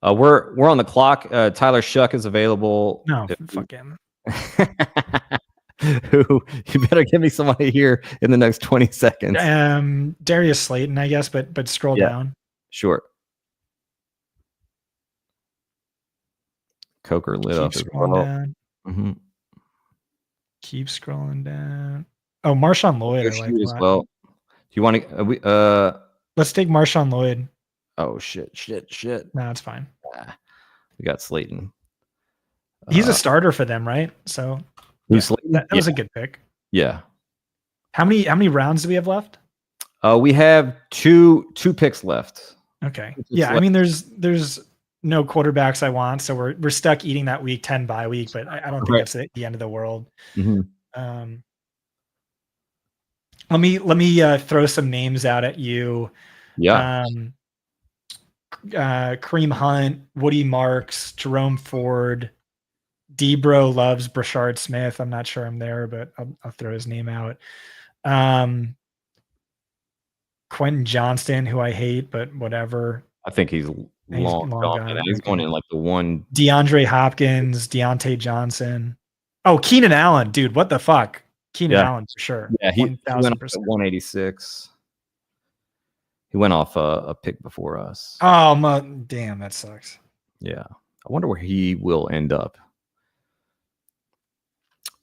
We're on the clock. Tyler Shuck is available. No, fuck him. Who you better give me somebody here in the next 20 seconds. Darius Slayton, I guess, but scroll down. Sure. Coker lit up as well. Mm-hmm. Keep scrolling down. Oh, Marshawn Lloyd. I like as well. Do you want to? Let's take Marshawn Lloyd. Oh shit! No, it's fine. We got Slayton. He's a starter for them, right? So that was a good pick. Yeah. How many rounds do we have left? We have two picks left. Okay. Yeah, I mean, there's no quarterbacks I want, so we're stuck eating that week 10 bye week, but I don't think that's the end of the world. Mm-hmm. Let me throw some names out at you. Yeah. Kareem Hunt, Woody Marks, Jerome Ford, Debro loves Brashard Smith. I'm not sure I'm there, but I'll throw his name out. Quentin Johnston, who I hate, but whatever. I think he's long gone. He's going in like the one. DeAndre Hopkins, Deontay Johnson. Oh, Keenan Allen, dude, what the fuck? Keenan Allen for sure. Yeah, he went up to 186. He went off a pick before us. Oh, damn, that sucks. Yeah. I wonder where he will end up.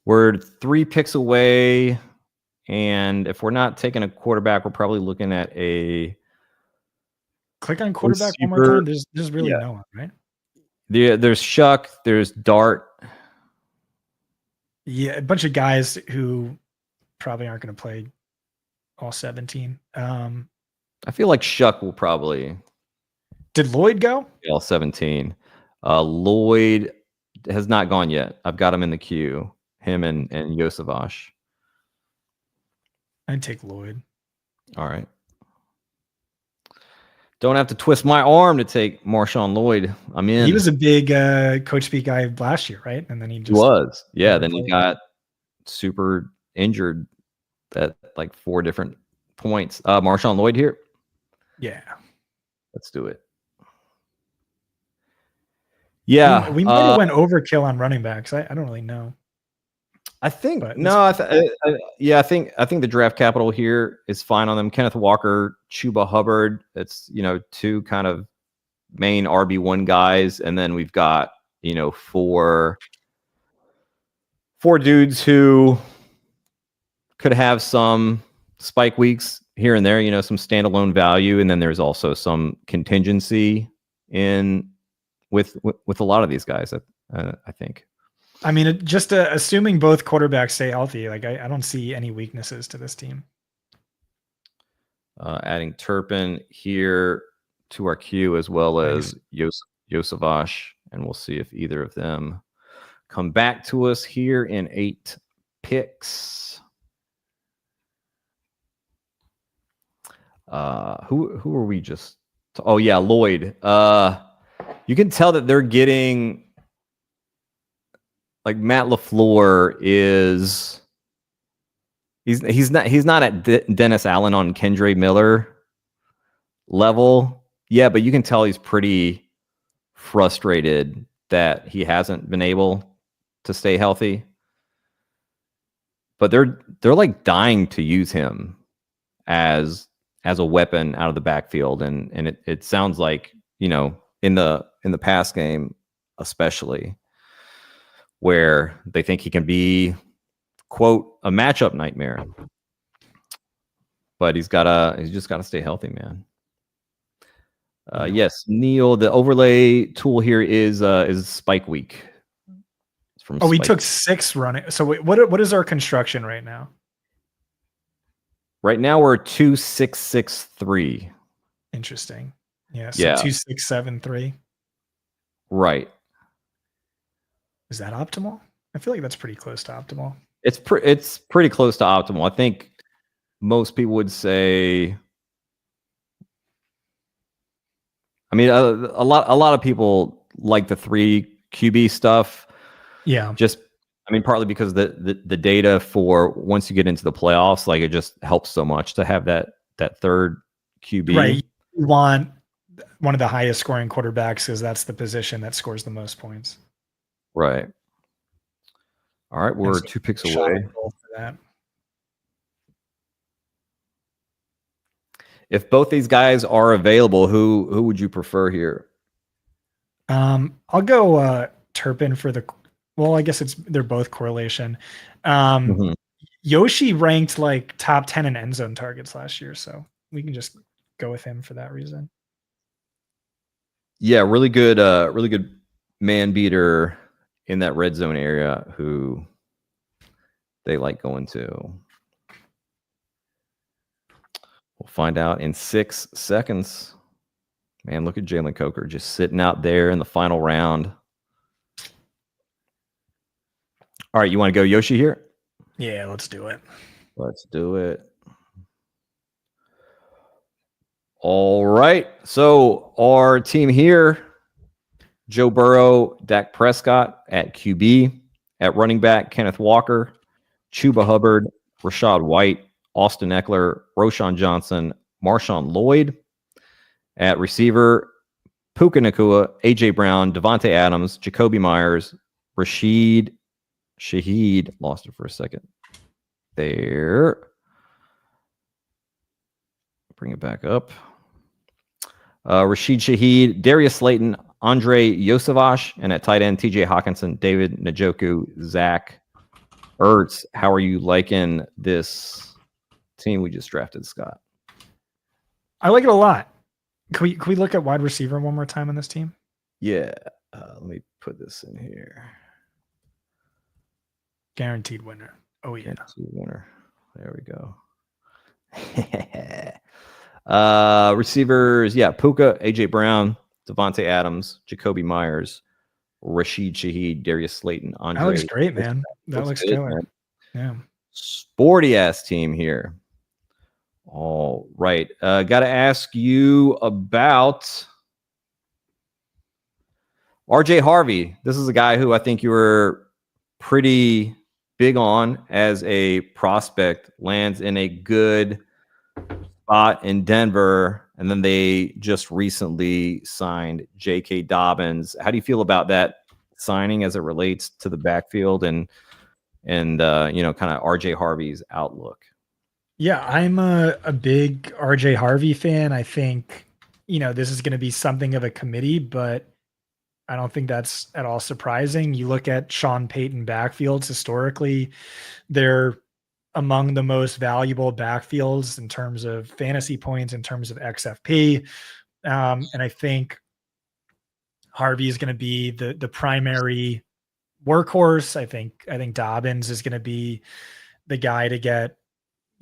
We're 3 picks away. And if we're not taking a quarterback, we're probably looking at a click on quarterback receiver. One more time. There's really no one, right? There's Shuck, there's Dart. Yeah, a bunch of guys who probably aren't going to play all 17. I feel like Shuck will probably. Did Lloyd go? All 17. Lloyd has not gone yet. I've got him in the queue. Him and Yosavash. I'd take Lloyd. All right. Don't have to twist my arm to take Marshawn Lloyd. I'm in. He was a big coach speak guy last year, right? And then he was. Yeah. Then he got super injured at like 4 different points. Marshawn Lloyd here. Yeah. Let's do it. Yeah. We might have went overkill on running backs. I don't really know. I think I think the draft capital here is fine on them. Kenneth Walker, Chuba Hubbard. It's 2 kind of main RB1 guys, and then we've got 4 dudes who could have some spike weeks here and there. Some standalone value, and then there's also some contingency in with a lot of these guys. I think. I mean, just assuming both quarterbacks stay healthy, like I don't see any weaknesses to this team. Adding Turpin here to our queue as well as Yosavash, and we'll see if either of them come back to us here in 8 picks. Who are we just? Oh yeah, Lloyd. You can tell that they're getting. Like Matt LaFleur is, he's not at Dennis Allen on Kendre Miller level. Yeah, but you can tell he's pretty frustrated that he hasn't been able to stay healthy. But they're like dying to use him as a weapon out of the backfield, and it sounds like in the pass game especially, where they think he can be, quote, a matchup nightmare. But he's just gotta stay healthy, man. Yes, Neil, the overlay tool here is Spike Week. We took 6 running. So what is our construction right now? Right now we're 2-6-6-3. Interesting. Yeah. So 2-6-7-3. Right. Is that optimal? I feel like that's pretty close to optimal. It's pretty close to optimal. I think most people would say. I mean, a lot of people like the 3 QB stuff. Yeah. Partly because the data for once you get into the playoffs, like it just helps so much to have that third QB. Right. You want one of the highest scoring quarterbacks because that's the position that scores the most points. Right. All right, we're 2 picks away. For that. If both these guys are available, who would you prefer here? I'll go Turpin for the. Well, I guess they're both correlation. Yoshi ranked like top 10 in end zone targets last year, so we can just go with him for that reason. Yeah, really good man beater in that red zone area who they like going to. We'll find out in 6 seconds. Man, look at Jalen Coker just sitting out there in the final round. All right, you want to go Yoshi here? Yeah, let's do it. Let's do it. All right. So our team here, Joe Burrow, Dak Prescott at QB. At running back, Kenneth Walker, Chuba Hubbard, Rashad White, Austin Eckler, Roshan Johnson, Marshawn Lloyd. At receiver, Puka Nacua, A.J. Brown, Devontae Adams, Jacoby Myers, Rashid Shaheed. Lost it for a second. There. Bring it back up. Rashid Shaheed, Darius Slayton, Andre Yosavash, and at tight end, TJ Hawkinson, David Njoku, Zach Ertz. How are you liking this team we just drafted, Scott? I like it a lot. Can we look at wide receiver one more time on this team? Yeah. Let me put this in here. Guaranteed winner. Oh, yeah. Guaranteed winner. There we go. Receivers, yeah, Puka, AJ Brown, Devontae Adams, Jacoby Myers, Rashid Shaheed, Darius Slayton, Andre. That looks great, man. That looks killer. Man. Yeah. Sporty ass team here. All right. Got to ask you about RJ Harvey. This is a guy who I think you were pretty big on as a prospect, lands in a good spot in Denver, and then they just recently signed J.K. Dobbins. How do you feel about that signing as it relates to the backfield and kind of RJ Harvey's outlook? Yeah, I'm a big RJ Harvey fan. I think, this is going to be something of a committee, but I don't think that's at all surprising. You look at Sean Payton backfields historically, they're among the most valuable backfields in terms of fantasy points, in terms of XFP. And I think Harvey is going to be the primary workhorse. I think Dobbins is going to be the guy to get,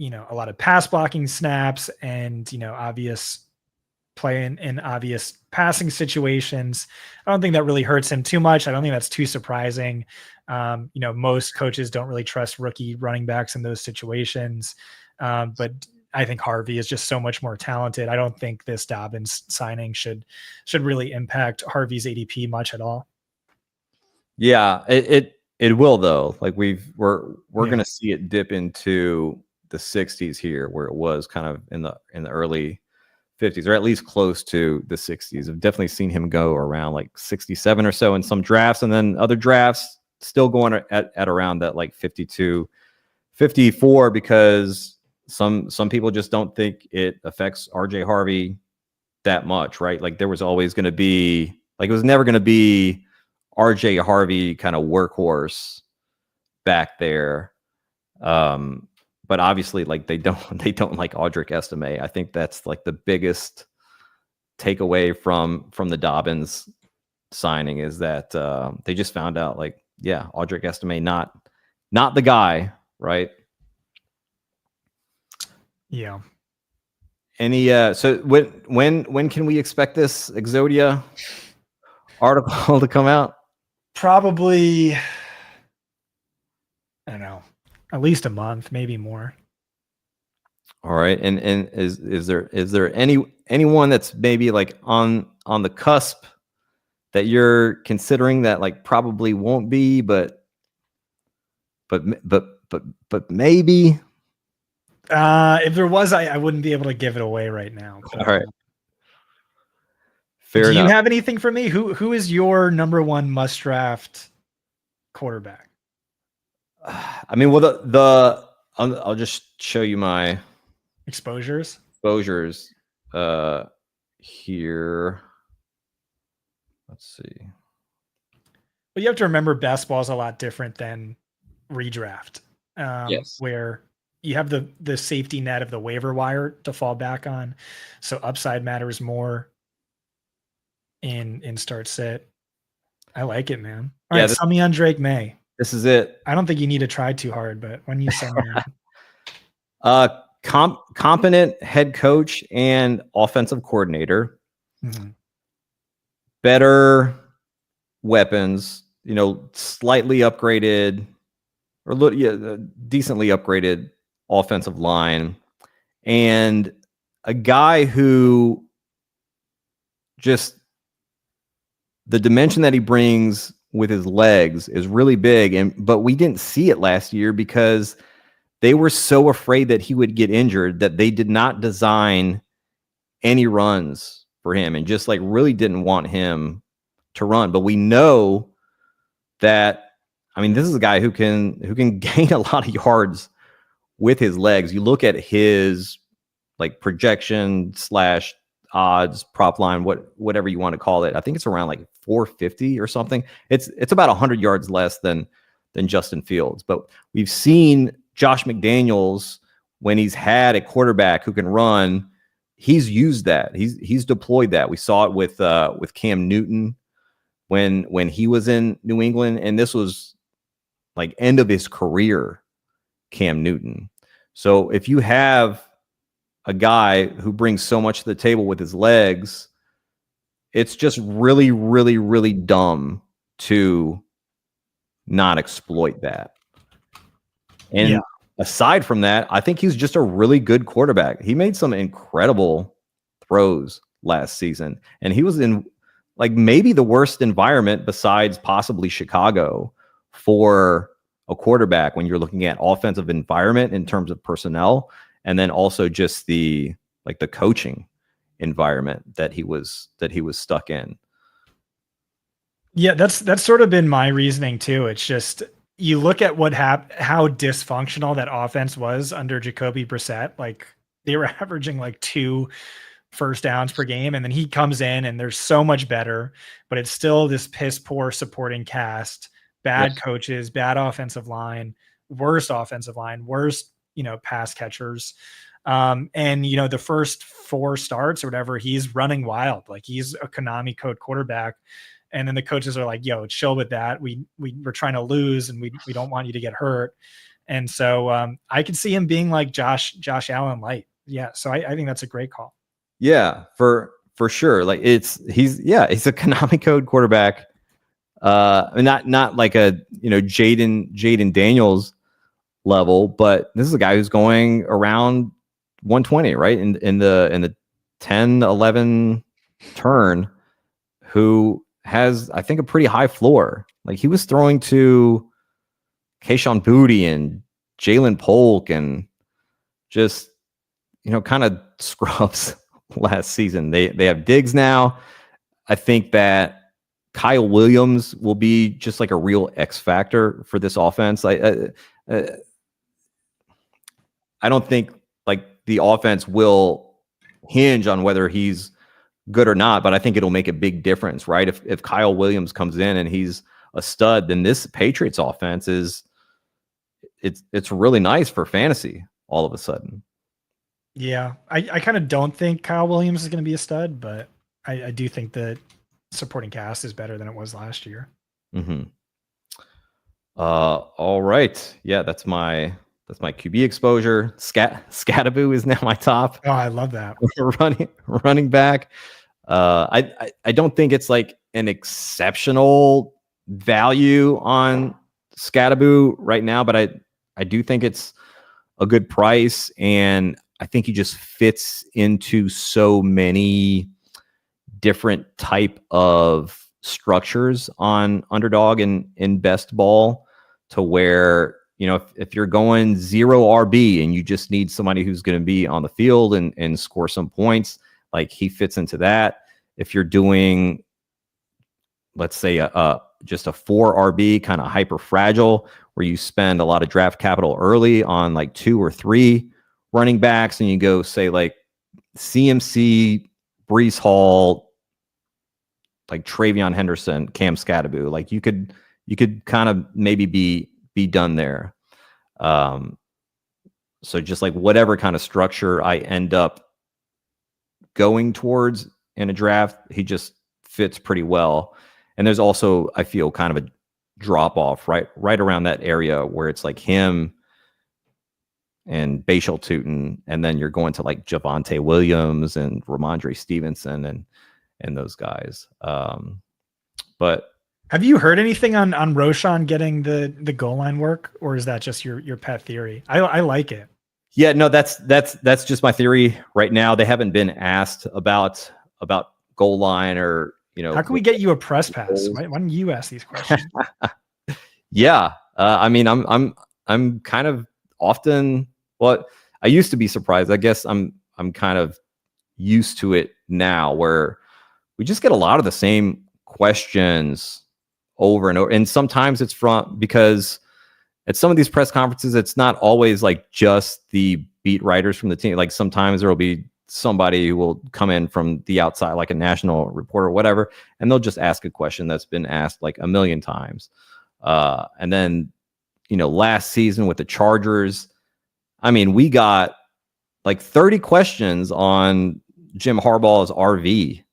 a lot of pass blocking snaps and, obvious play in obvious passing situations. I don't think that really hurts him too much. I don't think that's too surprising. Most coaches don't really trust rookie running backs in those situations. But I think Harvey is just so much more talented. I don't think this Dobbins signing should really impact Harvey's ADP much at all. Yeah, it will though. Like we're going to see it dip into the 60s here, where it was kind of in the early 50s, or at least close to the 60s. I've definitely seen him go around like 67 or so in some drafts, and then other drafts still going at around that like 52, 54, because some people just don't think it affects RJ Harvey that much, right? Like there was always going to be, like it was never going to be RJ Harvey kind of workhorse back there. But obviously, like they don't like Audric Estime. I think that's like the biggest takeaway from the Dobbins signing is that they just found out, like, yeah, Audric Estime not the guy, right? Yeah. Any so when can we expect this Exodia article to come out? Probably, I don't know, at least a month, maybe more. All right. And is there anyone that's maybe like on the cusp that you're considering that like probably won't be, but maybe? If there was, I wouldn't be able to give it away right now. All right. Fair enough. Do you have anything for me? Who is your number one must draft quarterback? I mean, well, I'll just show you my exposures here. Let's see. Well, you have to remember best ball is a lot different than redraft. Yes. Where you have the safety net of the waiver wire to fall back on. So upside matters more in start sit. I like it, man. All right, sell me on Drake May. This is it. I don't think you need to try too hard, but when you sell me on. Competent head coach and offensive coordinator. Mm-hmm. Better weapons, slightly upgraded or decently upgraded offensive line, and a guy who just the dimension that he brings with his legs is really big. But we didn't see it last year because they were so afraid that he would get injured that they did not design any runs for him and just like really didn't want him to run. But we know that, I mean, this is a guy who can gain a lot of yards with his legs. You look at his like projection / odds, prop line, whatever you want to call it. I think it's around like 450 or something. It's about 100 yards less than Justin Fields. But we've seen Josh McDaniels, when he's had a quarterback who can run, he's used that. He's deployed that. We saw it with Cam Newton when he was in New England, and this was like end of his career, Cam Newton. So if you have a guy who brings so much to the table with his legs, it's just really, really, really dumb to not exploit that. And aside from that, I think he's just a really good quarterback. He made some incredible throws last season, and he was in like maybe the worst environment besides possibly Chicago for a quarterback when you're looking at offensive environment in terms of personnel, and then also just the coaching environment that he was stuck in. Yeah, that's sort of been my reasoning too. It's just you look at how dysfunctional that offense was under Jacoby Brissett. Like they were averaging like 2 first downs per game, and then he comes in and they're so much better, but it's still this piss poor supporting cast, bad coaches, bad offensive line, worst pass catchers. And the first 4 starts or whatever, he's running wild. Like he's a Konami code quarterback. And then the coaches are like, yo, chill with that. We're trying to lose and we don't want you to get hurt. And so I could see him being like Josh Allen light. Yeah. So I think that's a great call. Yeah, for sure. Like he's a Konami code quarterback. Not like a Jaden Daniels level, but this is a guy who's going around 120, right? In the 10-11 turn, who has, I think, a pretty high floor. Like he was throwing to Kayshon Boutte and Jalen Polk and just, kind of scrubs last season. They have Diggs now. I think that Kyle Williams will be just like a real X factor for this offense. I don't think like the offense will hinge on whether he's good or not, but I think it'll make a big difference, right? If Kyle Williams comes in and he's a stud, then this Patriots offense it's really nice for fantasy all of a sudden. Yeah, I kind of don't think Kyle Williams is going to be a stud, but I do think that supporting cast is better than it was last year. Mm-hmm. All right. Yeah, that's my QB exposure. Scattaboo is now my top. Oh, I love that. running back. I don't think it's like an exceptional value on Scattaboo right now, but I do think it's a good price, and I think he just fits into so many different type of structures on Underdog and in best ball, to where if you're going 0 RB and you just need somebody who's going to be on the field and score some points, like he fits into that. If you're doing, let's say, just a 4 RB kind of hyper fragile, where you spend a lot of draft capital early on like 2 or 3 running backs, and you go say like CMC, Breece Hall, like Travion Henderson, Cam Scattaboo, like you could kind of maybe be done there. So just like whatever kind of structure I end up going towards in a draft, he just fits pretty well. And there's also, I feel, kind of a drop off right around that area where it's like him and Bashal Tutin, and then you're going to like Javonte Williams and Ramondre Stevenson and those guys. But have you heard anything on Roshan getting the goal line work, or is that just your pet theory? I like it. Yeah, no, that's just my theory right now. They haven't been asked about goal line, or how can we get you a press pass? Why don't you ask these questions? Yeah, I mean, I'm kind of often. Well, I used to be surprised. I guess I'm kind of used to it now, where we just get a lot of the same questions over and over. And sometimes it's because at some of these press conferences, it's not always like just the beat writers from the team. Like sometimes there will be somebody who will come in from the outside, like a national reporter or whatever, and they'll just ask a question that's been asked like a million times. And then, last season with the Chargers, I mean, we got like 30 questions on Jim Harbaugh's RV.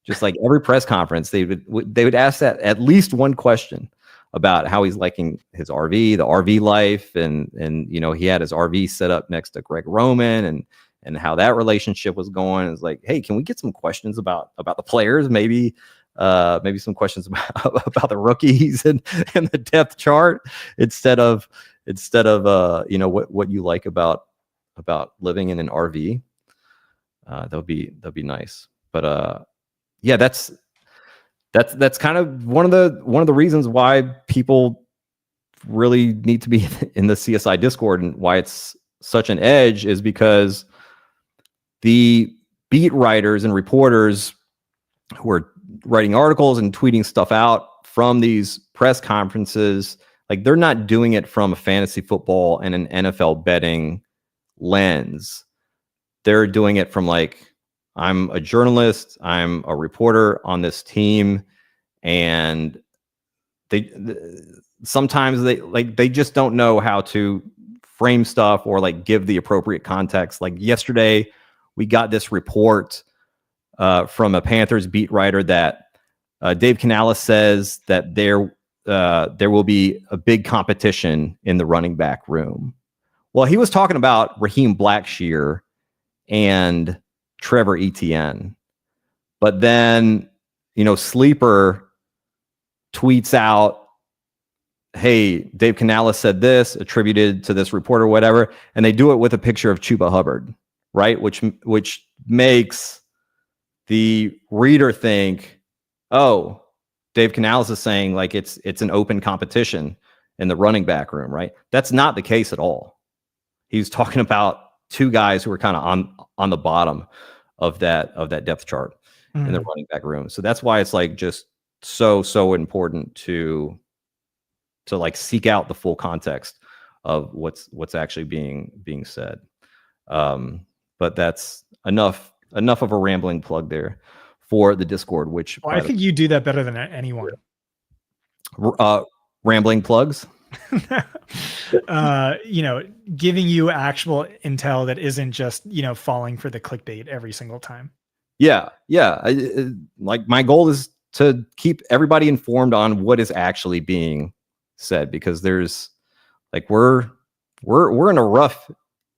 Just like every press conference, they would ask that at least one question about how he's liking his RV, the RV life, and he had his RV set up next to Greg Roman, and how that relationship was going. It's like, hey, can we get some questions about the players? Maybe some questions about the rookies and the depth chart instead of what you like about living in an RV. That'd be nice. But yeah, that's kind of one of the reasons why people really need to be in the CSI Discord, and why it's such an edge is because the beat writers and reporters who are writing articles and tweeting stuff out from these press conferences, like, they're not doing it from a fantasy football and an NFL betting lens. They're doing it from like, I'm a journalist, I'm a reporter on this team, and sometimes they just don't know how to frame stuff or like give the appropriate context. Like yesterday, we got this report from a Panthers beat writer that Dave Canales says that there will be a big competition in the running back room. Well, he was talking about Raheem Blackshear and Trevor Etienne. But then, Sleeper tweets out, hey, Dave Canales said this, attributed to this reporter, whatever, and they do it with a picture of Chuba Hubbard, right? Which makes the reader think, oh, Dave Canales is saying like it's an open competition in the running back room, right? That's not the case at all. He's talking about two guys who are kind of on the bottom of that depth chart in the running back room. So that's why it's like just so important to like seek out the full context of what's actually being said. But that's enough of a rambling plug there for the Discord, which I think you do that better than anyone. Rambling plugs. Giving you actual intel that isn't just, falling for the clickbait every single time. Yeah. Like my goal is to keep everybody informed on what is actually being said, because there's like, we're in a rough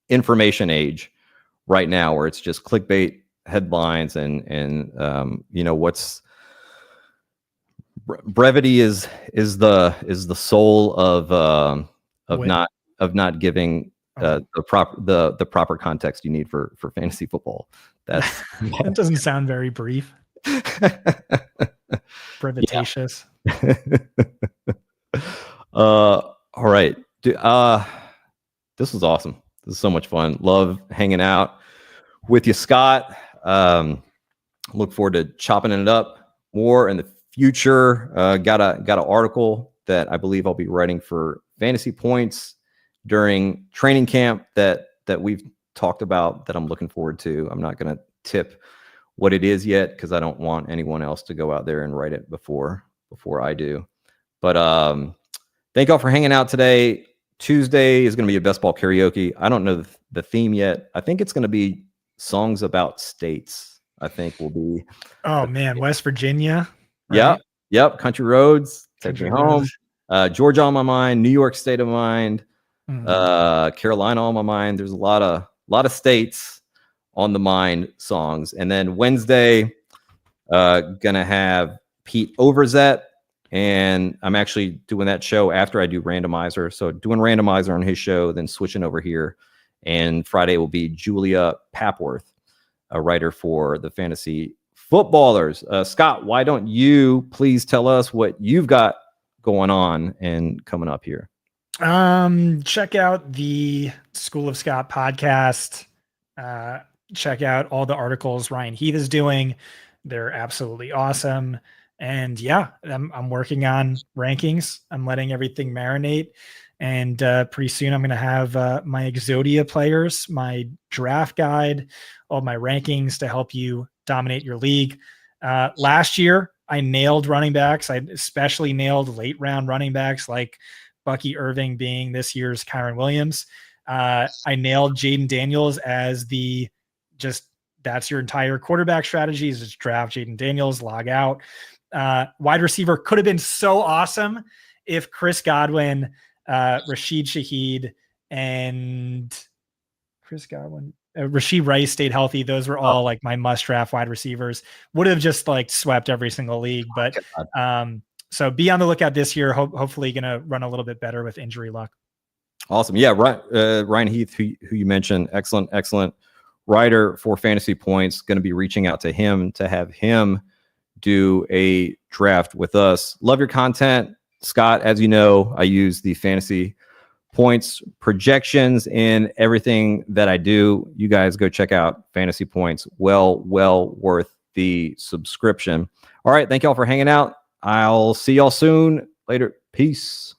information age right now where it's just clickbait headlines and what's brevity is the soul of not giving the proper context you need for fantasy football. That doesn't sound very brief. Brevitatious. All right. This was awesome. This is so much fun. Love hanging out with you, Scott. Look forward to chopping it up more in the future. Got an article that I believe I'll be writing for Fantasy Points during training camp that we've talked about that I'm looking forward to. I'm not going to tip what it is yet because I don't want anyone else to go out there and write it before I do. But thank y'all for hanging out today. Tuesday is going to be a best ball karaoke. I don't know the theme yet. I think it's going to be songs about states. I think will be. Oh man, West Virginia. Right? Yep. Country roads. Take me home. Georgia on my mind. New York state of mind. Carolina on my mind. There's a lot of states on the mind songs. And then Wednesday, gonna have Pete Overzet, and I'm actually doing that show after I do Randomizer. So doing Randomizer on his show, then switching over here. And Friday will be Julia Papworth, a writer for the Fantasy Footballers. Scott, why don't you please tell us what you've got going on and coming up here? Check out the School of Scott podcast. Check out all the articles Ryan Heath is doing. They're absolutely awesome. And yeah, I'm working on rankings. I'm letting everything marinate. And pretty soon I'm going to have my Exodia players, my draft guide, all my rankings to help you dominate your league. Last year, I nailed running backs. I especially nailed late round running backs like Bucky Irving being this year's Kyron Williams. I nailed Jaden Daniels as that's your entire quarterback strategy is just draft Jaden Daniels, log out. Wide receiver could have been so awesome if Chris Godwin, Rashid Shaheed, and Rashid Rice stayed healthy. Those were all like my must draft wide receivers. Would have just like swept every single league. But so be on the lookout this year. Hopefully going to run a little bit better with injury luck. Awesome. Yeah. Ryan Heath, who you mentioned, excellent writer for Fantasy Points. Going to be reaching out to him to have him do a draft with us. Love your content, Scott. As you know, I use the Fantasy Points projections in everything that I do. You guys go check out Fantasy Points. Well worth the subscription. All right. Thank y'all for hanging out. I'll see y'all soon. Later. Peace.